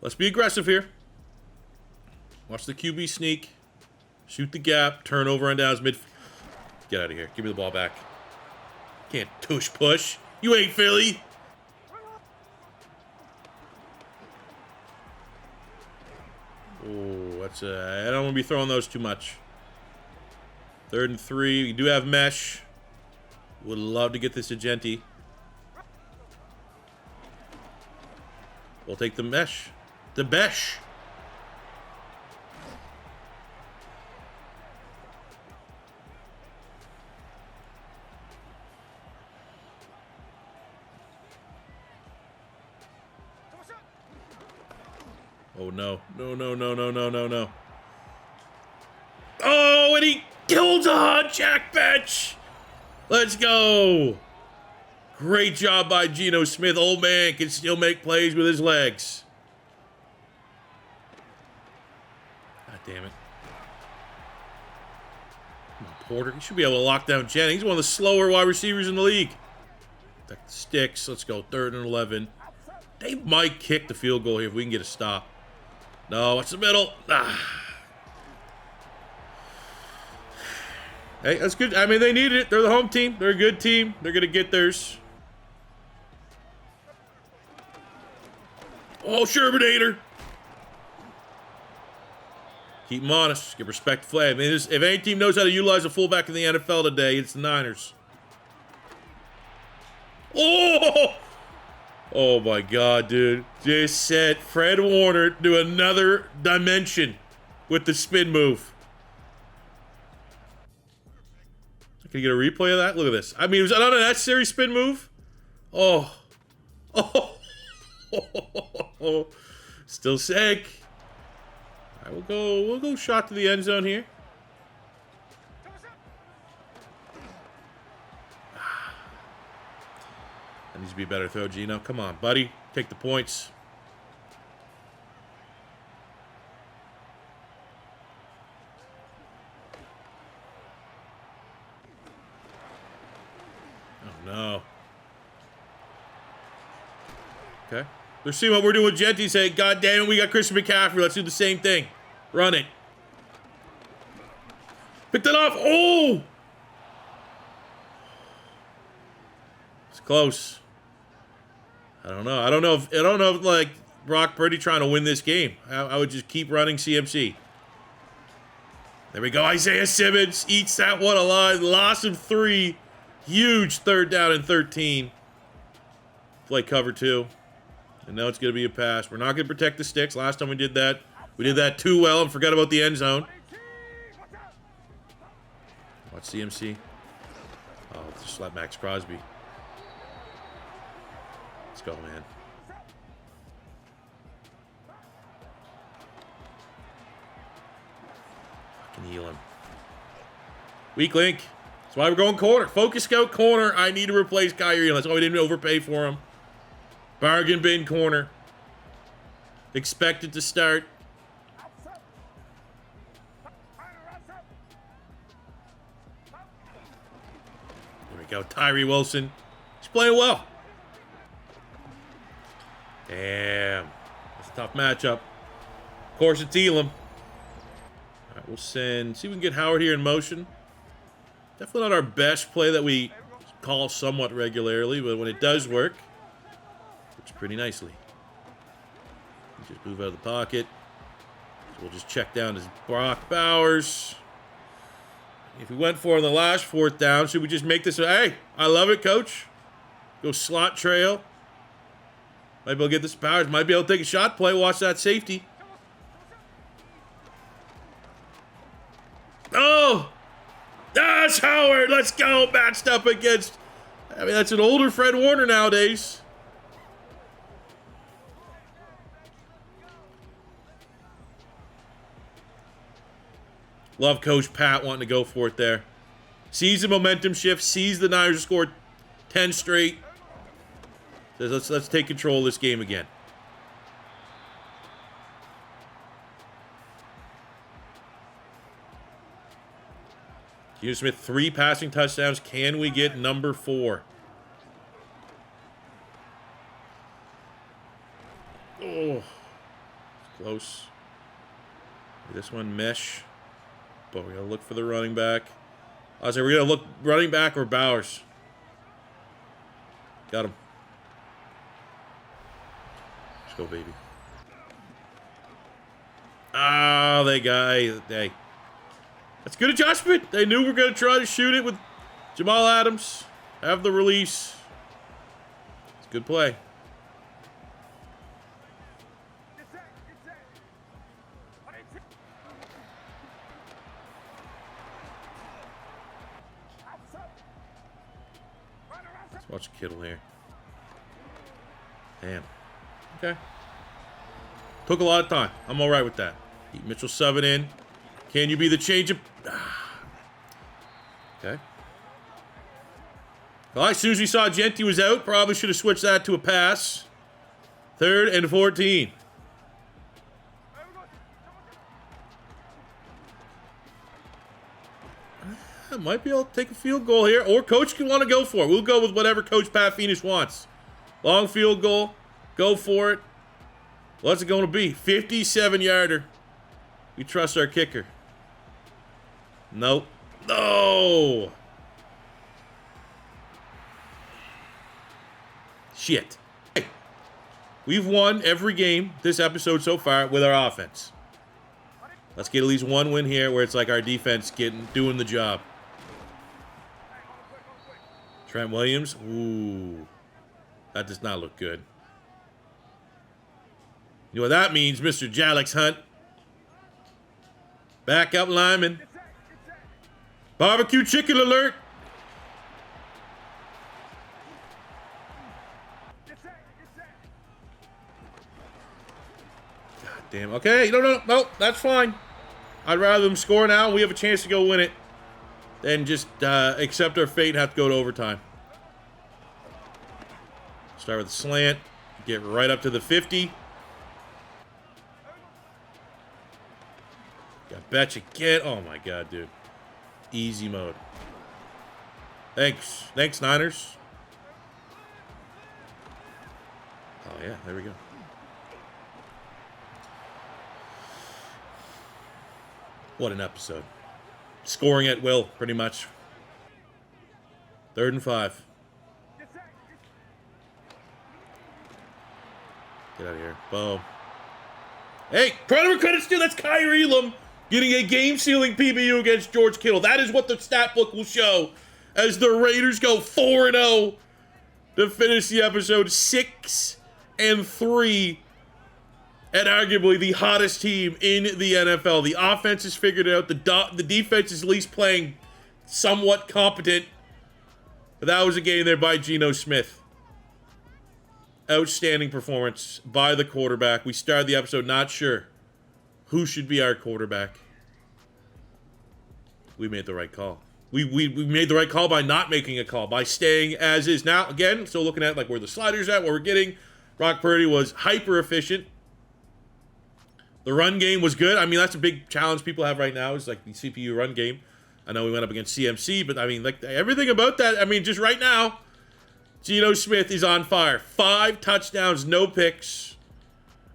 Let's be aggressive here. Watch the QB sneak. Shoot the gap. Turnover on downs mid. Get out of here. Give me the ball back. Can't tush push. You ain't Philly. Oh, that's I don't want to be throwing those too much. 3rd and 3. We do have mesh. Would love to get this to Jeanty. We'll take the mesh. The mesh. Oh no. No. Oh, and he killed on Jack Bench. Let's go. Great job by Geno Smith. Old man can still make plays with his legs. God damn it. Come on, Porter. He should be able to lock down Jennings. He's one of the slower wide receivers in the league. Protect the sticks. Let's go. 3rd and 11. They might kick the field goal here if we can get a stop. No, it's the middle. Hey, that's good. I mean, they needed it. They're the home team. They're a good team. They're going to get theirs. Oh, Shermanator. Keep them honest. Give respect to flag. I mean, if any team knows how to utilize a fullback in the NFL today, it's the Niners. Oh my God, dude. Just set Fred Warner to another dimension with the spin move. Can you get a replay of that? Look at this. I mean, was that an unnecessary spin move? Oh. Oh. Still sick. All right, we'll go shot to the end zone here. That needs to be a better throw, Geno. Come on, buddy. Take the points. Oh, no. Okay. They're seeing what we're doing with Jeanty, saying, God damn it, we got Christian McCaffrey. Let's do the same thing. Run it. Picked it off. Oh! It's close. I don't know. I don't know if like Brock Purdy trying to win this game. I would just keep running CMC. There we go. Isaiah Simmons eats that one alive. Loss of 3. Huge 3rd down and 13. Play cover 2. And now it's going to be a pass. We're not going to protect the sticks. Last time we did that too well and forgot about the end zone. Watch CMC. Oh, just let Maxx Crosby. Let's go, man. Fucking heal him. Weak link. That's why we're going corner. Focus scout corner. I need to replace Kyrie. That's why we didn't overpay for him. Bargain bin corner. Expected to start. There we go. Tyree Wilson. He's playing well. Damn. That's a tough matchup. Of course, it's Elam. All right, we'll send. See if we can get Howard here in motion. Definitely not our best play that we call somewhat regularly, but when it does work, works pretty nicely. Just move out of the pocket. So we'll just check down to Brock Bowers. If we went for it on the last 4th down, should we just make this? Hey, I love it, coach. Go slot trail. Might be able to get this Bowers. Might be able to take a shot play. Watch that safety. Oh! That's Howard. Let's go. Matched up against. I mean, that's an older Fred Warner nowadays. Love Coach Pat wanting to go for it there. Sees the momentum shift. Sees the Niners scored 10 straight. Says, let's take control of this game again. Geno Smith, 3 passing touchdowns. Can we get number 4? Oh, close. This one mesh. But we're going to look for the running back. I was like, we're going to look running back or Bowers. Got him. Let's go, baby. Ah, they. That's good adjustment. They knew we were going to try to shoot it with Jamal Adams. Have the release. It's a good play. Let's watch Kittle here. Damn. Okay. Took a lot of time. I'm all right with that. Keep Mitchell subbing in. Can you be the change of... Okay. All right, as soon as we saw Jeanty was out, probably should have switched that to a pass. 3rd and 14. Might be able to take a field goal here, or coach can want to go for it. We'll go with whatever Coach Pat Phoenix wants. Long field goal. Go for it. What's it going to be? 57-yarder. We trust our kicker. Nope. No! Shit. Hey, we've won every game this episode so far with our offense. Let's get at least one win here where it's like our defense doing the job. Trent Williams. Ooh. That does not look good. You know what that means, Mr. Jalix Hunt. Backup lineman. Barbecue chicken alert. God damn. Okay, no, that's fine. I'd rather them score now. We have a chance to go win it than just accept our fate and have to go to overtime. Start with a slant. Get right up to the 50. Got bet you can't. Oh my god, dude. Easy mode. Thanks. Thanks, Niners. Oh yeah, there we go. What an episode. Scoring at will, pretty much. 3rd and 5. Get out of here. Boom. Hey, credit's due. That's Kyrie Elam getting a game-sealing PBU against George Kittle. That is what the stat book will show as the Raiders go 4-0 to finish the episode 6-3 and arguably the hottest team in the NFL. The offense has figured it out. The defense is at least playing somewhat competent. But that was a game there by Geno Smith. Outstanding performance by the quarterback. We started the episode not sure who should be our quarterback. We made the right call. We made the right call by not making a call, by staying as is. Now, again, still looking at like where the slider's at, what we're getting. Brock Purdy was hyper efficient. The run game was good. I mean, that's a big challenge people have right now is like the CPU run game. I know we went up against CMC, but I mean, like everything about that, I mean, just right now, Geno Smith is on fire. 5 touchdowns, no picks.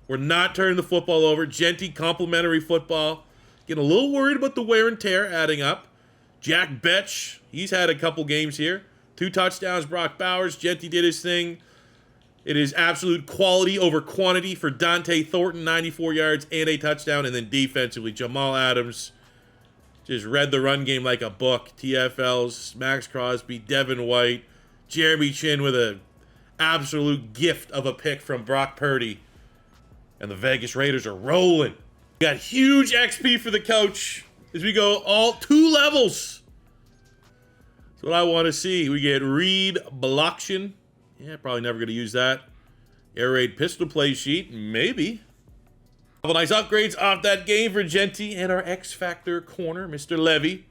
We're not turning the football over. Jeanty, complimentary football. Getting a little worried about the wear and tear adding up. Jack Betch, he's had a couple games here. 2 touchdowns, Brock Bowers. Jeanty did his thing. It is absolute quality over quantity for Dante Thornton, 94 yards and a touchdown. And then defensively, Jamal Adams just read the run game like a book. TFLs, Maxx Crosby, Devin White, Jeremy Chin with an absolute gift of a pick from Brock Purdy. And the Vegas Raiders are rolling. We got huge XP for the coach as we go all 2 levels. That's what I want to see. We get Reed Blocktion. Yeah, probably never going to use that. Air raid pistol play sheet. Maybe. Couple nice upgrades off that game for Jeanty and our X-Factor corner, Mr. Levy.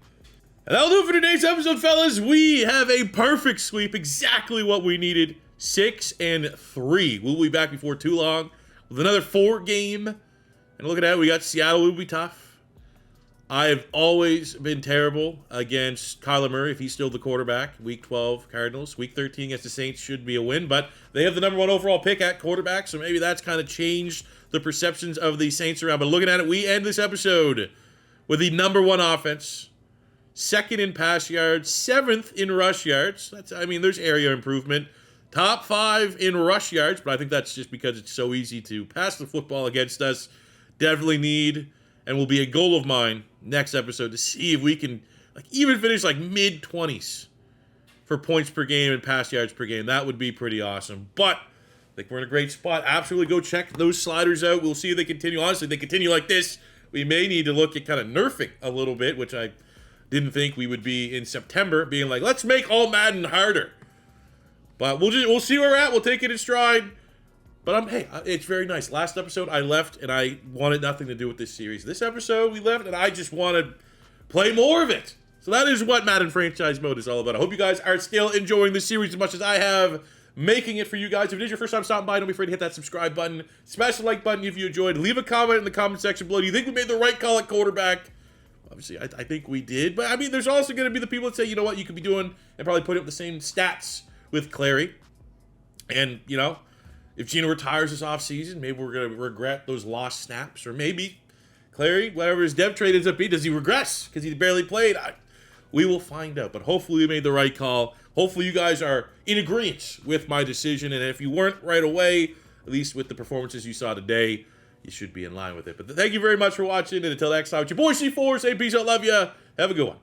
And that'll do it for today's episode, fellas. We have a perfect sweep. Exactly what we needed. 6-3. We'll be back before too long with another 4-game. And look at that. We got Seattle. Will be tough. I have always been terrible against Kyler Murray if he's still the quarterback. Week 12, Cardinals. Week 13 against the Saints should be a win. But they have the #1 overall pick at quarterback. So maybe that's kind of changed the perceptions of the Saints around. But looking at it, we end this episode with the #1 offense. 2nd in pass yards, 7th in rush yards. I mean, there's area improvement. Top 5 in rush yards, but I think that's just because it's so easy to pass the football against us. Definitely need, and will be a goal of mine next episode to see if we can like even finish like mid-20s for points per game and pass yards per game. That would be pretty awesome. But I think we're in a great spot. Absolutely go check those sliders out. We'll see if they continue. Honestly, if they continue like this, we may need to look at kind of nerfing a little bit, which I didn't think we would be in September, being like, let's make all Madden harder. But we'll see where we're at. We'll take it in stride. But hey, it's very nice. Last episode, I left, and I wanted nothing to do with this series. This episode, we left, and I just want to play more of it. So that is what Madden Franchise Mode is all about. I hope you guys are still enjoying this series as much as I have making it for you guys. If it is your first time stopping by, don't be afraid to hit that subscribe button. Smash the like button if you enjoyed. Leave a comment in the comment section below. Do you think we made the right call at quarterback? Obviously, I think we did. But, I mean, there's also going to be the people that say, you know what, you could be doing and probably putting up the same stats with Clary. And, you know, if Geno retires this offseason, maybe we're going to regret those lost snaps. Or maybe Clary, whatever his dev trade ends up being, does he regress because he barely played? We will find out. But hopefully we made the right call. Hopefully you guys are in agreement with my decision. And if you weren't right away, at least with the performances you saw today, you should be in line with it. But thank you very much for watching. And until next time, it's your boy C4 saying peace out, love ya. Have a good one.